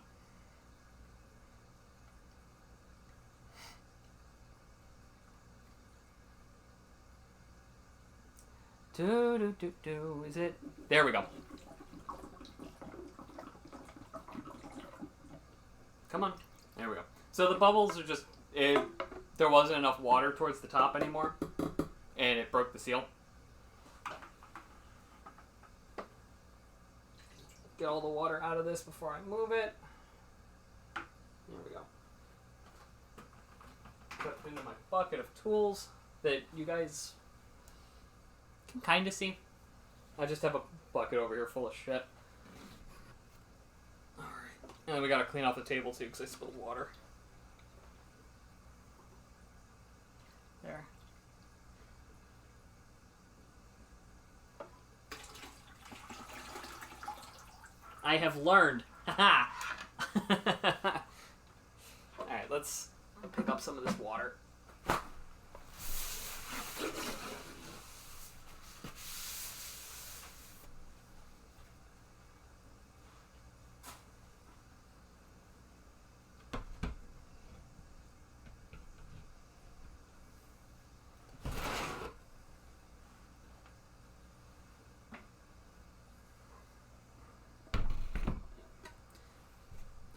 Is it? There we go. Come on. There we go. So the bubbles are just... there wasn't enough water towards the top anymore, and it broke the seal. Get all the water out of this before I move it. There we go. Put it into my bucket of tools that you guys... kind of see. I just have a bucket over here full of shit. Alright. And we gotta clean off the table too because I spilled water. There. I have learned. Haha. Alright, let's pick up some of this water.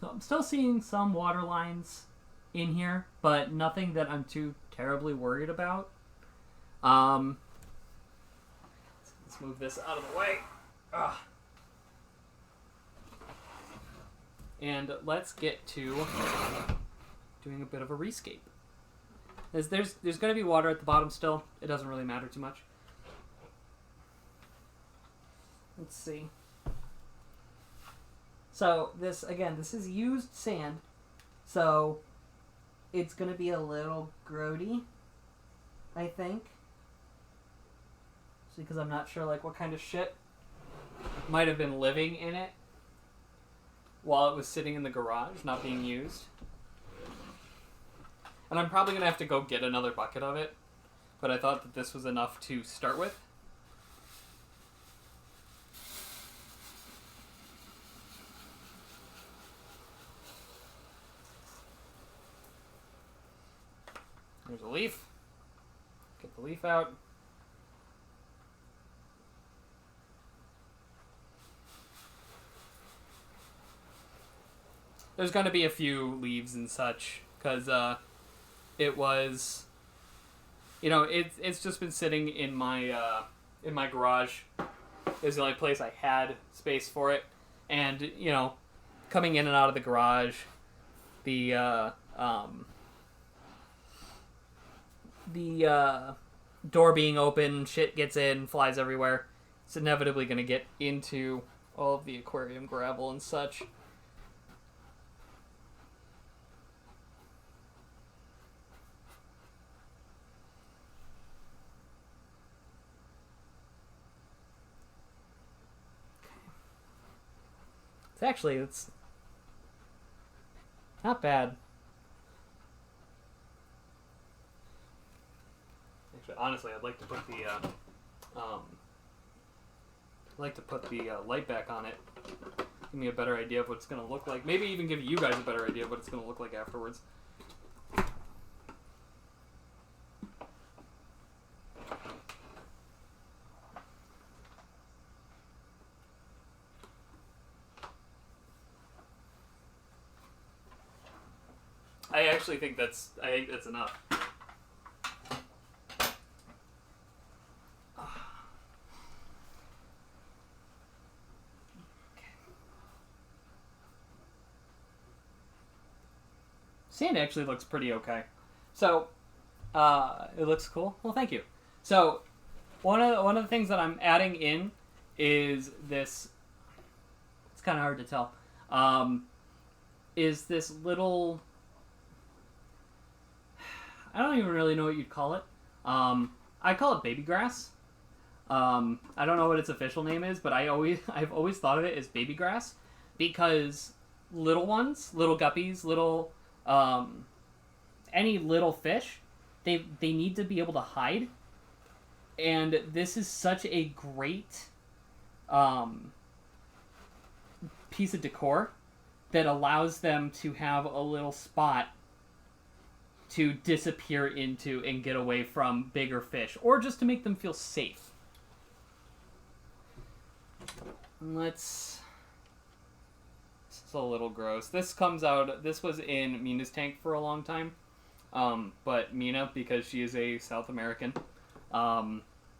I'm still seeing some water lines in here, but nothing that I'm too terribly worried about. Let's move this out of the way. Ugh. And let's get to doing a bit of a rescape. There's going to be water at the bottom still. It doesn't really matter too much. Let's see. So this is used sand. So it's going to be a little grody, I think. Because I'm not sure like what kind of shit might have been living in it while it was sitting in the garage, not being used. And I'm probably going to have to go get another bucket of it, but I thought that this was enough to start with. There's a leaf. Get the leaf out. There's going to be a few leaves and such, because it was, you know, it's just been sitting in my garage. It was the only place I had space for it, and you know, coming in and out of the garage, the door being open, shit gets in, flies everywhere. It's inevitably going to get into all of the aquarium gravel and such. It's not bad. Actually, honestly, I'd like to put the light back on it. Give me a better idea of what it's gonna look like. Maybe even give you guys a better idea of what it's gonna look like afterwards. I actually think that's enough. Sand actually looks pretty okay. So, it looks cool. Well, thank you. So, one of the things that I'm adding in is this. It's kind of hard to tell. Is this little? I don't even really know what you'd call it. I call it baby grass. I don't know what its official name is, but I've always thought of it as baby grass because little ones, little guppies, little any little fish, they need to be able to hide, and this is such a great piece of decor that allows them to have a little spot to disappear into and get away from bigger fish, or just to make them feel safe. This is a little gross. This was in Mina's tank for a long time. But Mina, because she is a South American,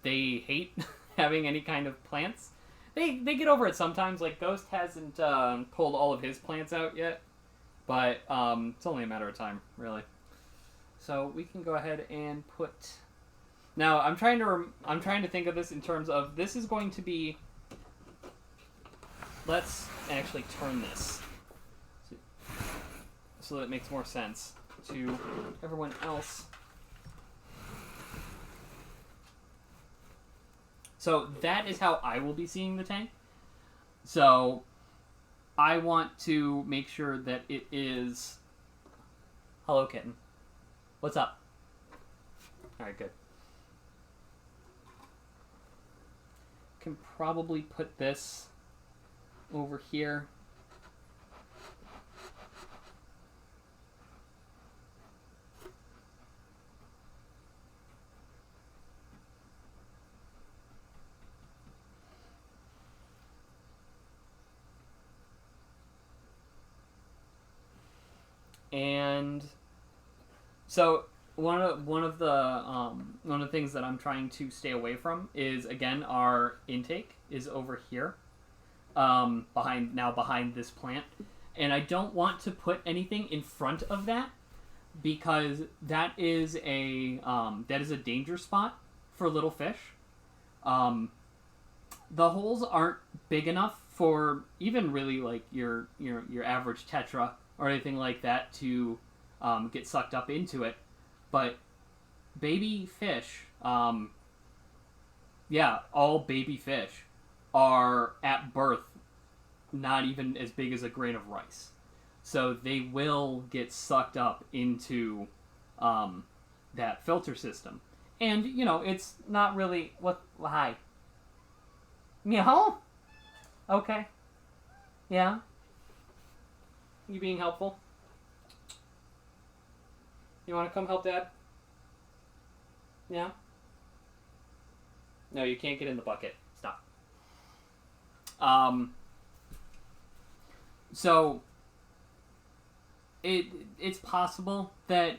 they hate having any kind of plants. They get over it sometimes. Like Ghost hasn't pulled all of his plants out yet, but it's only a matter of time, really. So we can go ahead and put. Now I'm trying to think of this in terms of this is going to be. Let's actually turn this so that it makes more sense to everyone else. So that is how I will be seeing the tank. So I want to make sure that it is. Hello, kitten. What's up? Alright, good. Can probably put this over here. And so one of the things that I'm trying to stay away from is, again, our intake is over here, behind this plant, And I don't want to put anything in front of that because that is a danger spot for little fish. The holes aren't big enough for even really like your average tetra or anything like that to get sucked up into it. But baby fish, all baby fish are at birth not even as big as a grain of rice. So they will get sucked up into that filter system. And, it's not really... Hi. Meow? Okay. Yeah? You being helpful? You want to come help Dad? Yeah? No, you can't get in the bucket. Stop. So it's possible that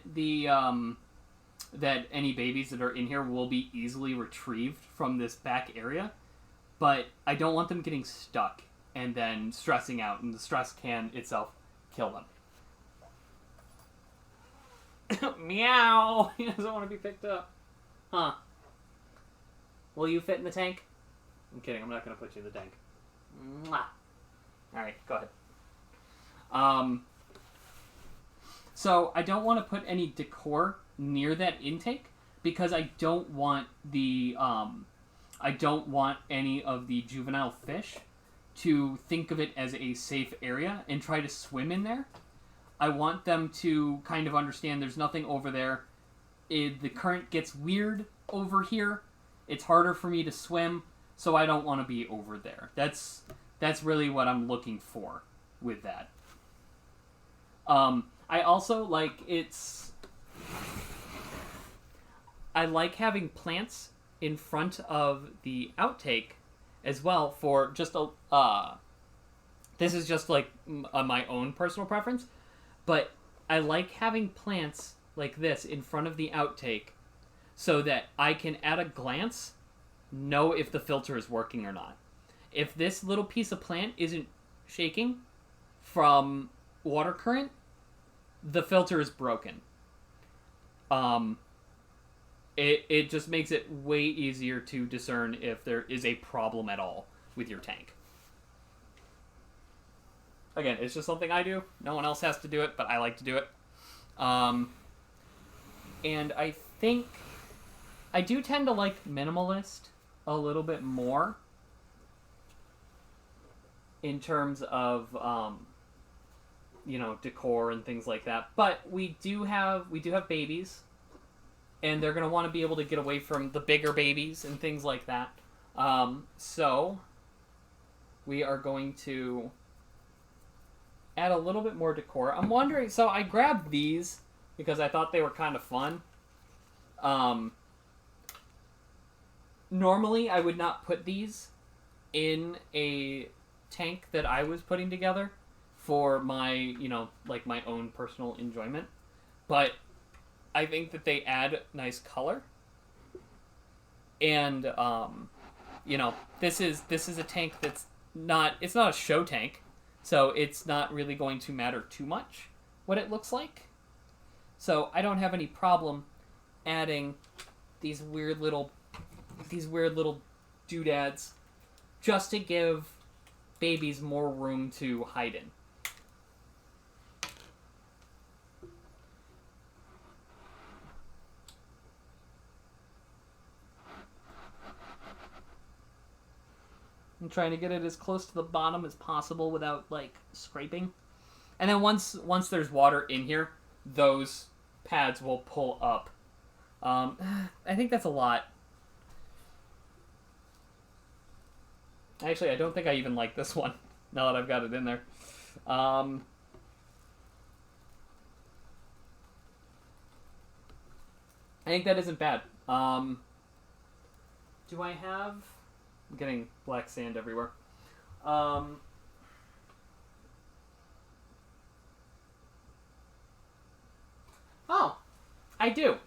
that any babies that are in here will be easily retrieved from this back area, but I don't want them getting stuck and then stressing out, and the stress can itself kill them. Meow! He doesn't want to be picked up. Huh. Will you fit in the tank? I'm kidding, I'm not going to put you in the tank. Mwah. Alright, go ahead. So I don't want to put any decor near that intake because I don't want any of the juvenile fish to think of it as a safe area and try to swim in there. I want them to kind of understand there's nothing over there. The current gets weird over here. It's harder for me to swim, so I don't want to be over there. That's really what I'm looking for with that. I also I like having plants in front of the outtake as well for just this is just like my own personal preference, but I like having plants like this in front of the outtake so that I can at a glance know if the filter is working or not. If this little piece of plant isn't shaking from water current, the filter is broken. It just makes it way easier to discern if there is a problem at all with your tank. Again, it's just something I do. No one else has to do it, but I like to do it. And I think I do tend to like minimalist a little bit more in terms of decor and things like that. But we do have babies, and they're going to want to be able to get away from the bigger babies and things like that. So we are going to add a little bit more decor. I'm wondering, so I grabbed these because I thought they were kind of fun. Normally I would not put these in a tank that I was putting together for my, my own personal enjoyment. But I think that they add nice color. And, this is a tank that's it's not a show tank, so it's not really going to matter too much what it looks like. So I don't have any problem adding these weird little doodads just to give babies more room to hide in. I'm trying to get it as close to the bottom as possible without, scraping. And then once there's water in here, those pads will pull up. I think that's a lot. Actually, I don't think I even like this one, now that I've got it in there. I think that isn't bad. Do I have... I'm getting black sand everywhere. Oh, I do.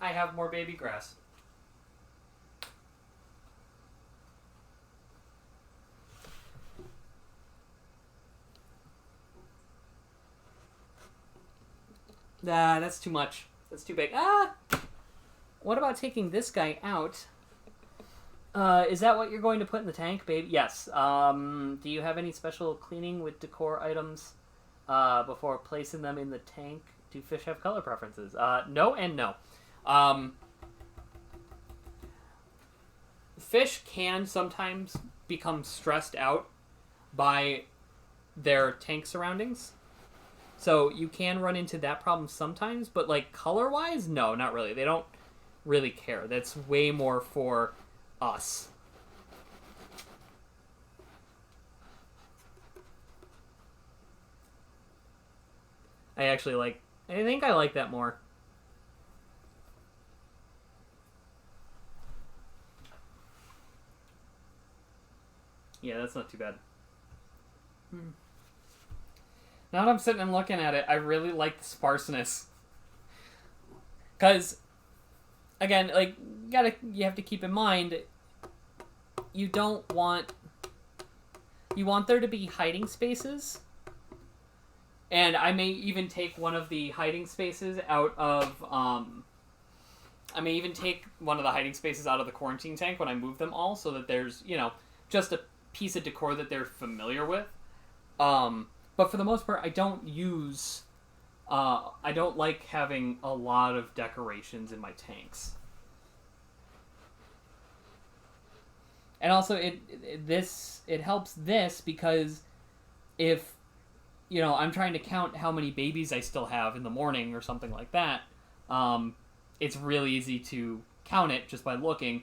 I have more baby grass. Nah, that's too much. That's too big. Ah! What about taking this guy out? Is that what you're going to put in the tank, babe? Yes. Do you have any special cleaning with decor items before placing them in the tank? Do fish have color preferences? No and no. Fish can sometimes become stressed out by their tank surroundings. So you can run into that problem sometimes, but like color-wise, no, not really. They don't really care. That's way more for us. I think I like that more. Yeah, that's not too bad. Now that I'm sitting and looking at it, I really like the sparseness. Because, again, like, you have to keep in mind, you want there to be hiding spaces. And I may even take one of the hiding spaces out of, the quarantine tank when I move them all, so that there's, just a piece of decor that they're familiar with. But for the most part, I don't like having a lot of decorations in my tanks. And also, it helps this because if, I'm trying to count how many babies I still have in the morning or something like that, it's really easy to count it just by looking.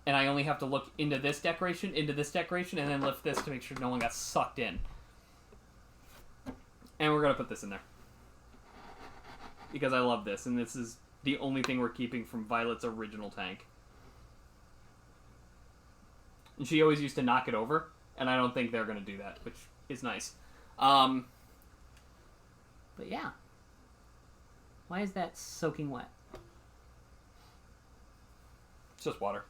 And I only have to look into this decoration, and then lift this to make sure no one got sucked in. And we're going to put this in there. Because I love this, and this is the only thing we're keeping from Violet's original tank. And she always used to knock it over, and I don't think they're going to do that, which is nice. But yeah. Why is that soaking wet? It's just water.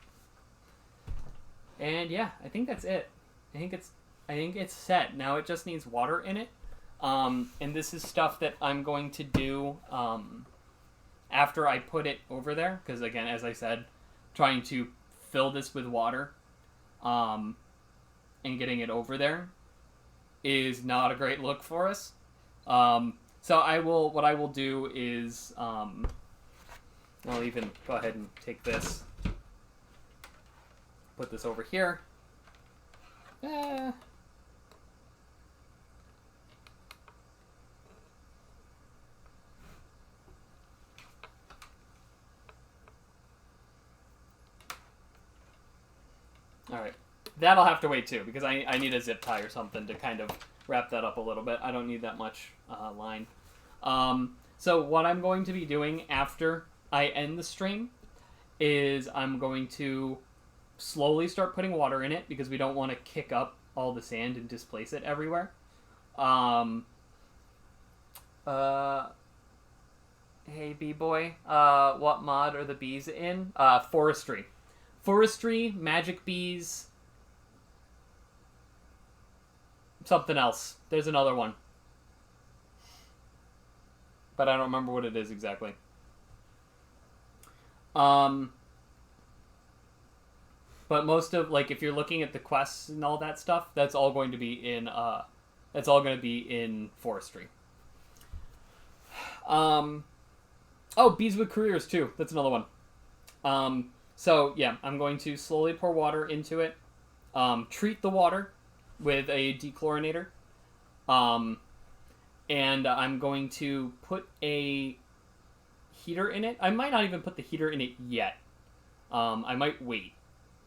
And yeah, I think that's it. I think it's set. Now it just needs water in it. And this is stuff that I'm going to do after I put it over there. Because again, as I said, trying to fill this with water and getting it over there is not a great look for us. So what I will do is I'll even go ahead and take this. Put this over here. Alright. That'll have to wait too, because I need a zip tie or something to kind of wrap that up a little bit. I don't need that much line. So what I'm going to be doing after I end the stream is I'm going to slowly start putting water in it because we don't want to kick up all the sand and displace it everywhere. Hey, B-boy. What mod are the bees in? Forestry. Forestry, magic bees, something else. There's another one. But I don't remember what it is exactly. But most of, like, if you're looking at the quests and all that stuff, that's all going to be in forestry. Oh, bees with careers too. That's another one. So yeah, I'm going to slowly pour water into it. Treat the water with a dechlorinator. And I'm going to put a heater in it. I might not even put the heater in it yet. I might wait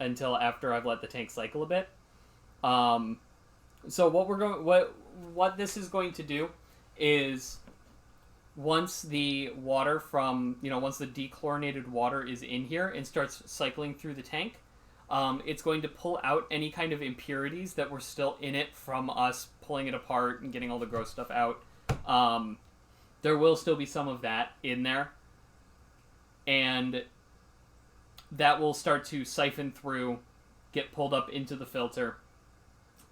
until after I've let the tank cycle a bit. So what this is going to do is once the water once the dechlorinated water is in here and starts cycling through the tank, it's going to pull out any kind of impurities that were still in it from us pulling it apart and getting all the gross stuff out. There will still be some of that in there. And that will start to siphon through, get pulled up into the filter,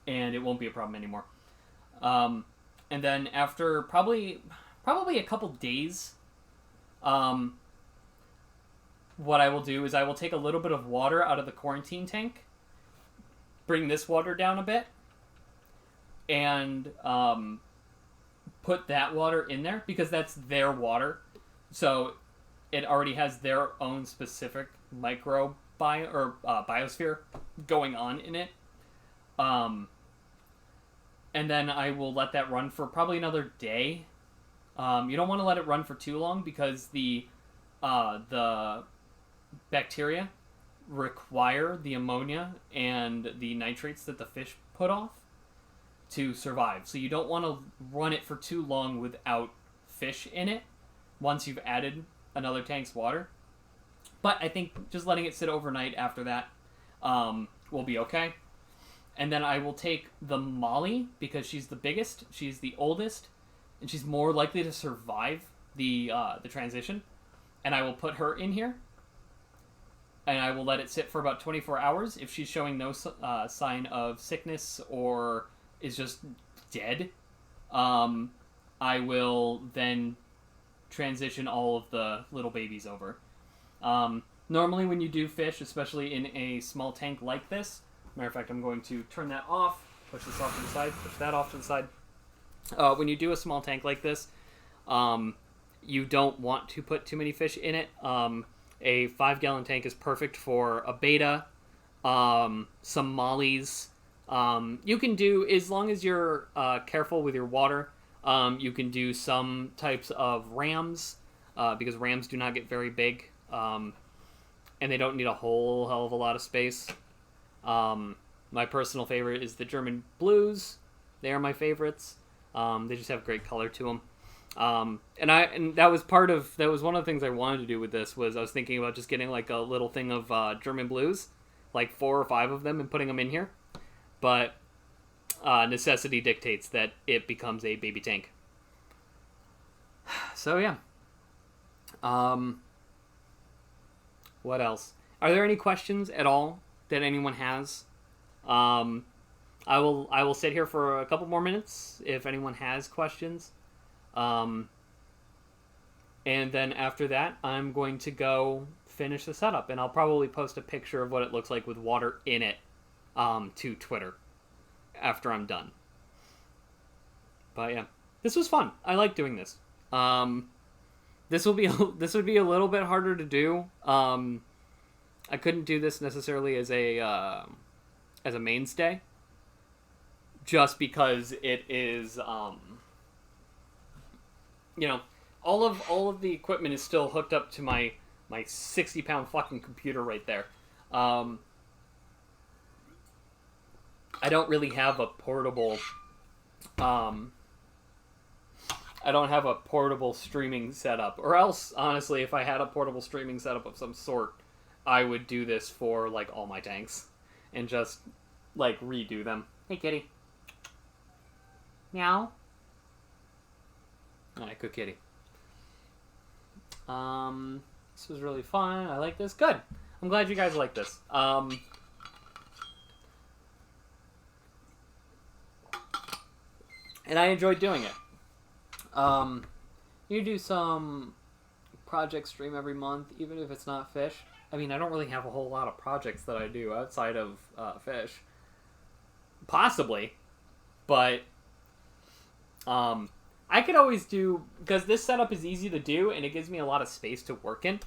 and it won't be a problem anymore. And then after probably a couple days Um, what I will do is I will take a little bit of water out of the quarantine tank, bring this water down a bit, and put that water in there because that's their water. So it already has their own specific biosphere going on in it. And then I will let that run for probably another day. You don't want to let it run for too long because the bacteria require the ammonia and the nitrates that the fish put off to survive. So you don't want to run it for too long without fish in it once you've added another tank's water. But I think just letting it sit overnight after that will be okay. And then I will take the Molly because she's the biggest, she's the oldest, and she's more likely to survive the transition. And I will put her in here. And I will let it sit for about 24 hours. If she's showing no sign of sickness or is just dead, I will then transition all of the little babies over. Normally when you do fish, especially in a small tank like this, matter of fact, I'm going to turn that off, push this off to the side, push that off to the side. When you do a small tank like this, you don't want to put too many fish in it. A 5-gallon tank is perfect for a beta, some mollies. You can do, as long as you're careful with your water, you can do some types of rams, because rams do not get very big, and they don't need a whole hell of a lot of space. My personal favorite is the German blues. They are my favorites. They just have great color to them. And that was one of the things I wanted to do with this. Was I was thinking about just getting like a little thing of German blues, like 4 or 5 of them, and putting them in here. But necessity dictates that it becomes a baby tank. So yeah. What else? Are there any questions at all that anyone has? I will sit here for a couple more minutes if anyone has questions. And then after that, I'm going to go finish the setup, and I'll probably post a picture of what it looks like with water in it to Twitter after I'm done. But yeah, this was fun. I like doing this. This would be a little bit harder to do. I couldn't do this necessarily as a mainstay, just because it is all of the equipment is still hooked up to my 60-pound fucking computer right there. I don't really have a portable streaming setup, or else honestly, if I had a portable streaming setup of some sort, I would do this for like all my tanks and just like redo them. Hey kitty. Meow. Alright, good kitty. This was really fun. I like this. Good. I'm glad you guys like this. And I enjoyed doing it. You do some project stream every month, even if it's not fish. I mean, I don't really have a whole lot of projects that I do outside of fish. Possibly. But I could always do, because this setup is easy to do and it gives me a lot of space to work in.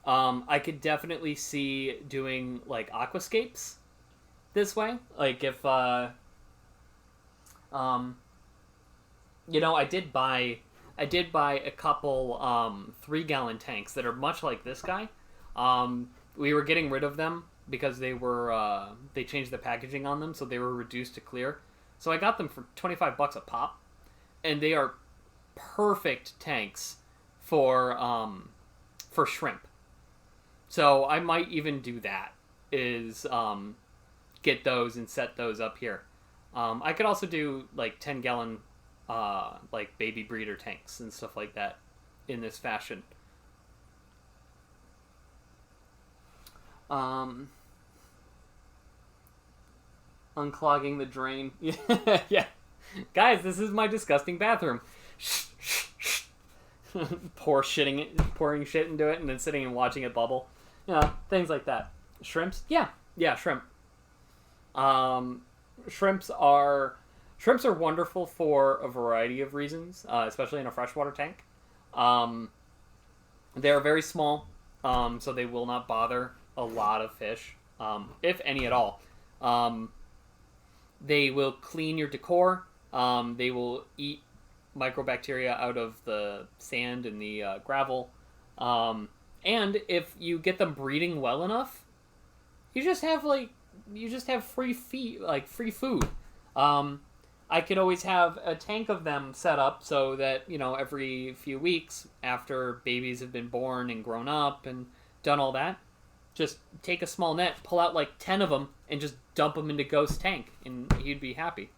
I could definitely see doing like aquascapes this way. Like if I did buy a couple 3-gallon tanks that are much like this guy. We were getting rid of them because they changed the packaging on them, so they were reduced to clear. So I got them for $25 a pop, and they are perfect tanks for shrimp. So I might even do that, is get those and set those up here. I could also do like 10-gallon like baby breeder tanks and stuff like that in this fashion. Unclogging the drain. Yeah. Guys, this is my disgusting bathroom. pouring shit into it, and then sitting and watching it bubble. Things like that. Shrimps? Yeah, shrimp. Shrimps are wonderful for a variety of reasons, especially in a freshwater tank. They're very small, so they will not bother a lot of fish, if any at all. They will clean your decor. They will eat microbacteria out of the sand and the gravel. And if you get them breeding well enough, you just have free free food. I could always have a tank of them set up so that, every few weeks after babies have been born and grown up and done all that, just take a small net, pull out 10 of them, and just dump them into Ghost's tank, and he'd be happy.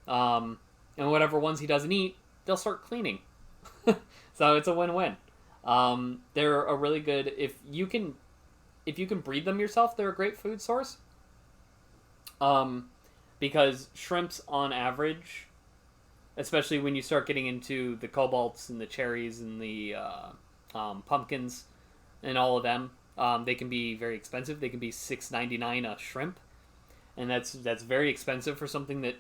And whatever ones he doesn't eat, they'll start cleaning. So it's a win-win. They're a really good, if you can breed them yourself, they're a great food source. Because shrimps on average, especially when you start getting into the cobalts and the cherries and the pumpkins and all of them, they can be very expensive. They can be $6.99 a shrimp, and that's very expensive for something that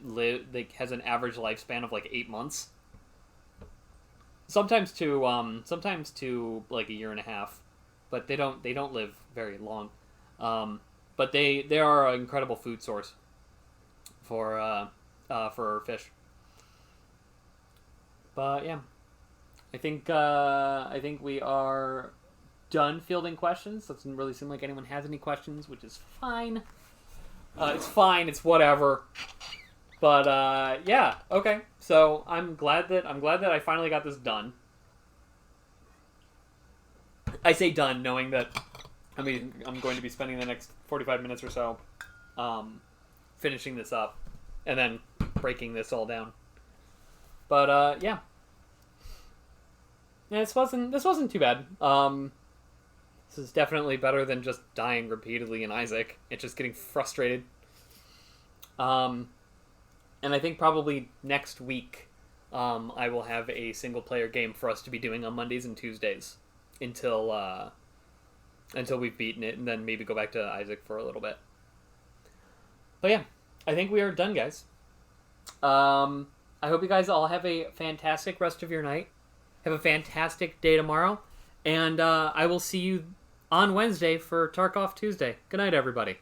has an average lifespan of 8 months. Sometimes to a year and a half, but they don't live very long. But they are an incredible food source for fish. But yeah, I think we are done fielding questions. Doesn't really seem like anyone has any questions, which is fine. It's fine. It's whatever. But yeah, okay. So I'm glad that I finally got this done. I say done, knowing that I'm going to be spending the next 45 minutes or so finishing this up and then breaking this all down. But yeah, this wasn't too bad. This is definitely better than just dying repeatedly in Isaac. It's just getting frustrated. And I think probably next week I will have a single player game for us to be doing on Mondays and Tuesdays until we've beaten it, and then maybe go back to Isaac for a little bit. But yeah, I think we are done, guys. I hope you guys all have a fantastic rest of your night. Have a fantastic day tomorrow. And I will see you on Wednesday for Tarkov Tuesday. Good night, everybody.